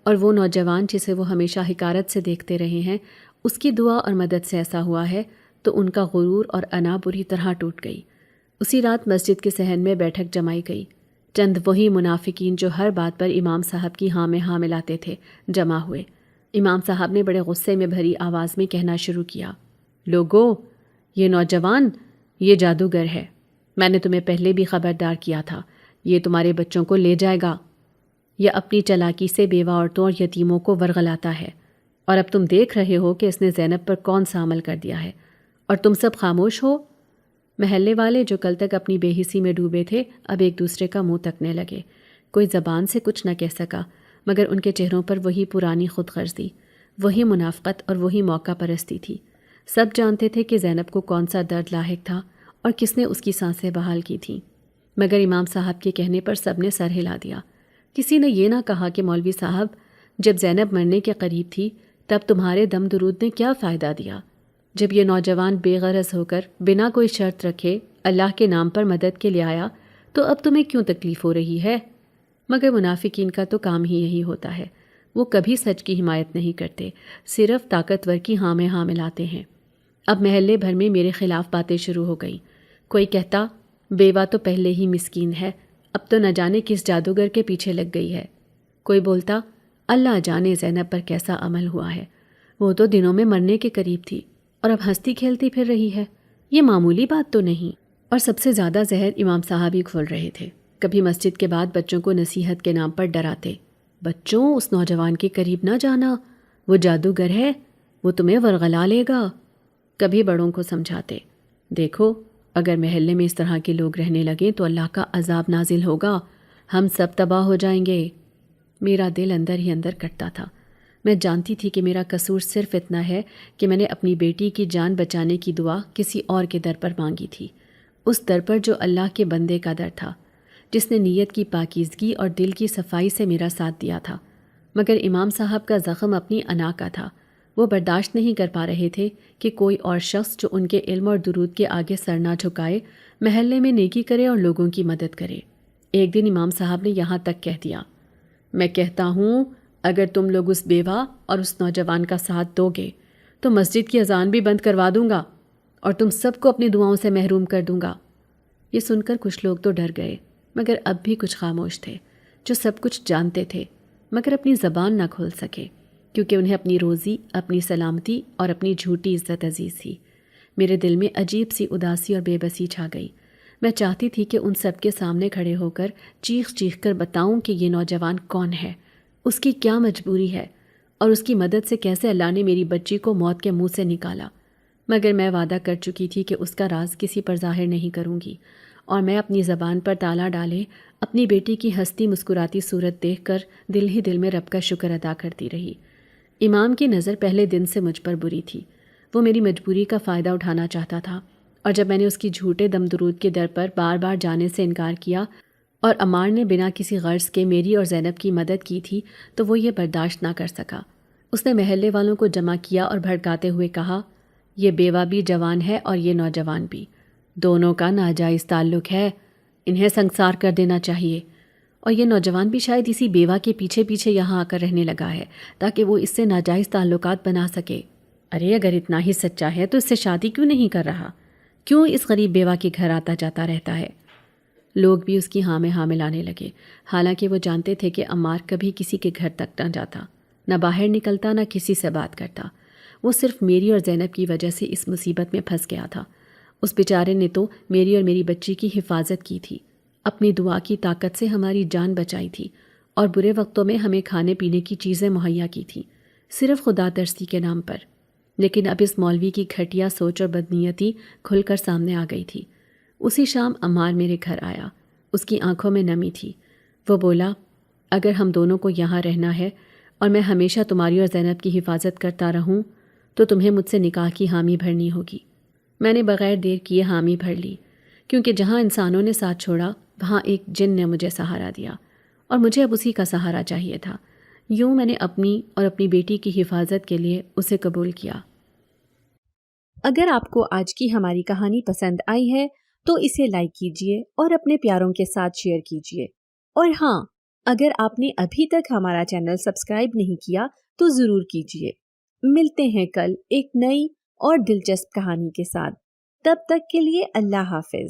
اور وہ نوجوان جسے وہ ہمیشہ حقارت سے دیکھتے رہے ہیں، اس کی دعا اور مدد سے ایسا ہوا ہے، تو ان کا غرور اور انا بری طرح ٹوٹ گئی۔ اسی رات مسجد کے صحن میں بیٹھک جمائی گئی۔ چند وہی منافقین جو ہر بات پر امام صاحب کی ہاں میں ہاں ملاتے تھے جمع ہوئے۔ امام صاحب نے بڑے غصے میں بھری آواز میں کہنا شروع کیا، لوگو، یہ نوجوان، یہ جادوگر ہے۔ میں نے تمہیں پہلے بھی خبردار کیا تھا، یہ تمہارے بچوں کو لے جائے گا۔ یہ اپنی چالاکی سے بیوہ عورتوں اور یتیموں کو ورغلاتا ہے، اور اب تم دیکھ رہے ہو کہ اس نے زینب پر کون سا عمل کر دیا ہے، اور تم سب خاموش ہو۔ محلے والے جو کل تک اپنی بے حسی میں ڈوبے تھے اب ایک دوسرے کا منہ تکنے لگے۔ کوئی زبان سے کچھ نہ کہہ سکا، مگر ان کے چہروں پر وہی پرانی خود غرضی، وہی منافقت اور وہی موقع پرستی تھی۔ سب جانتے تھے کہ زینب کو کون سا درد لاحق تھا اور کس نے اس کی سانسیں بحال کی تھیں، مگر امام صاحب کے کہنے پر سب نے سر ہلا دیا۔ کسی نے یہ نہ کہا کہ مولوی صاحب، جب زینب مرنے کے قریب تھی تب تمہارے دم درود نے کیا فائدہ دیا؟ جب یہ نوجوان بے غرض ہو کر بنا کوئی شرط رکھے اللہ کے نام پر مدد کے لیے آیا تو اب تمہیں کیوں تکلیف ہو رہی ہے؟ مگر منافقین کا تو کام ہی یہی ہوتا ہے، وہ کبھی سچ کی حمایت نہیں کرتے، صرف طاقتور کی ہاں میں ہاں ملاتے ہیں۔ اب محلے بھر میں میرے خلاف باتیں شروع ہو گئیں۔ کوئی کہتا، بیوہ تو پہلے ہی مسکین ہے، اب تو نہ جانے کس جادوگر کے پیچھے لگ گئی ہے۔ کوئی بولتا، اللہ جانے زینب پر کیسا عمل ہوا ہے، وہ تو دنوں میں مرنے کے قریب تھی اور اب ہنستی کھیلتی پھر رہی ہے، یہ معمولی بات تو نہیں۔ اور سب سے زیادہ زہر امام صاحب ہی کھول رہے تھے۔ کبھی مسجد کے بعد بچوں کو نصیحت کے نام پر ڈراتے، بچوں اس نوجوان کے قریب نہ جانا، وہ جادوگر ہے، وہ تمہیں ورغلا لے گا۔ کبھی بڑوں کو سمجھاتے، دیکھو اگر محلے میں اس طرح کے لوگ رہنے لگیں تو اللہ کا عذاب نازل ہوگا، ہم سب تباہ ہو جائیں گے۔ میرا دل اندر ہی اندر کٹتا تھا۔ میں جانتی تھی کہ میرا قصور صرف اتنا ہے کہ میں نے اپنی بیٹی کی جان بچانے کی دعا کسی اور کے در پر مانگی تھی، اس در پر جو اللہ کے بندے کا در تھا، جس نے نیت کی پاکیزگی اور دل کی صفائی سے میرا ساتھ دیا تھا۔ مگر امام صاحب کا زخم اپنی انا کا تھا۔ وہ برداشت نہیں کر پا رہے تھے کہ کوئی اور شخص جو ان کے علم اور درود کے آگے سر نہ جھکائے، محلے میں نیکی کرے اور لوگوں کی مدد کرے۔ ایک دن امام صاحب نے یہاں تک کہہ دیا، میں کہتا ہوں اگر تم لوگ اس بیوہ اور اس نوجوان کا ساتھ دو گے تو مسجد کی اذان بھی بند کروا دوں گا اور تم سب کو اپنی دعاؤں سے محروم کر دوں گا۔ یہ سن کر کچھ لوگ تو ڈر گئے، مگر اب بھی کچھ خاموش تھے، جو سب کچھ جانتے تھے مگر اپنی زبان نہ کھول سکے، کیونکہ انہیں اپنی روزی، اپنی سلامتی اور اپنی جھوٹی عزت عزیز تھی۔ میرے دل میں عجیب سی اداسی اور بے بسی چھا گئی۔ میں چاہتی تھی کہ ان سب کے سامنے کھڑے ہو کر چیخ چیخ کر بتاؤں کہ یہ نوجوان کون ہے، اس کی کیا مجبوری ہے، اور اس کی مدد سے کیسے اللہ نے میری بچی کو موت کے منہ سے نکالا۔ مگر میں وعدہ کر چکی تھی کہ اس کا راز کسی پر ظاہر نہیں کروں گی، اور میں اپنی زبان پر تالا ڈالے اپنی بیٹی کی ہنستی مسکراتی صورت دیکھ کر دل ہی دل میں رب کا شکر ادا کرتی رہی۔ امام کی نظر پہلے دن سے مجھ پر بری تھی۔ وہ میری مجبوری کا فائدہ اٹھانا چاہتا تھا، اور جب میں نے اس کی جھوٹے دم درود کے در پر بار بار جانے سے انکار کیا اور عمار نے بنا کسی غرض کے میری اور زینب کی مدد کی تھی تو وہ یہ برداشت نہ کر سکا۔ اس نے محلے والوں کو جمع کیا اور بھڑکاتے ہوئے کہا، یہ بیوہ بھی جوان ہے اور یہ نوجوان بھی، دونوں کا ناجائز تعلق ہے، انہیں سنسار کر دینا چاہیے، اور یہ نوجوان بھی شاید اسی بیوہ کے پیچھے پیچھے یہاں آ کر رہنے لگا ہے تاکہ وہ اس سے ناجائز تعلقات بنا سکے۔ ارے اگر اتنا ہی سچا ہے تو اس سے شادی کیوں نہیں کر رہا؟ کیوں اس غریب بیوہ کے گھر آتا جاتا رہتا ہے؟ لوگ بھی اس کی ہاں میں ہاں ملانے لگے، حالانکہ وہ جانتے تھے کہ عمار کبھی کسی کے گھر تک نہ جاتا، نہ باہر نکلتا، نہ کسی سے بات کرتا۔ وہ صرف میری اور زینب کی وجہ سے اس مصیبت میں پھنس گیا تھا۔ اس بیچارے نے تو میری اور میری بچی کی حفاظت کی تھی، اپنی دعا کی طاقت سے ہماری جان بچائی تھی، اور برے وقتوں میں ہمیں کھانے پینے کی چیزیں مہیا کی تھیں، صرف خدا ترسی کے نام پر۔ لیکن اب اس مولوی کی گھٹیا سوچ اور بدنیتی کھل کر سامنے آ گئی تھی۔ اسی شام عمار میرے گھر آیا۔ اس کی آنکھوں میں نمی تھی۔ وہ بولا، اگر ہم دونوں کو یہاں رہنا ہے اور میں ہمیشہ تمہاری اور زینب کی حفاظت کرتا رہوں تو تمہیں مجھ سے نکاح کی حامی بھرنی ہوگی۔ میں نے بغیر دیر کیے حامی بھر لی، کیونکہ جہاں انسانوں نے ساتھ چھوڑا وہاں ایک جن نے مجھے سہارا دیا، اور مجھے اب اسی کا سہارا چاہیے تھا۔ یوں میں نے اپنی اور اپنی بیٹی کی حفاظت کے لیے اسے قبول کیا۔ اگر آپ کو آج کی ہماری کہانی پسند آئی ہے تو اسے لائک کیجیے اور اپنے پیاروں کے ساتھ شیئر کیجیے، اور ہاں، اگر آپ نے ابھی تک ہمارا چینل سبسکرائب نہیں کیا تو ضرور کیجیے۔ ملتے ہیں کل ایک نئی اور دلچسپ کہانی کے ساتھ، تب تک کے لیے اللہ حافظ۔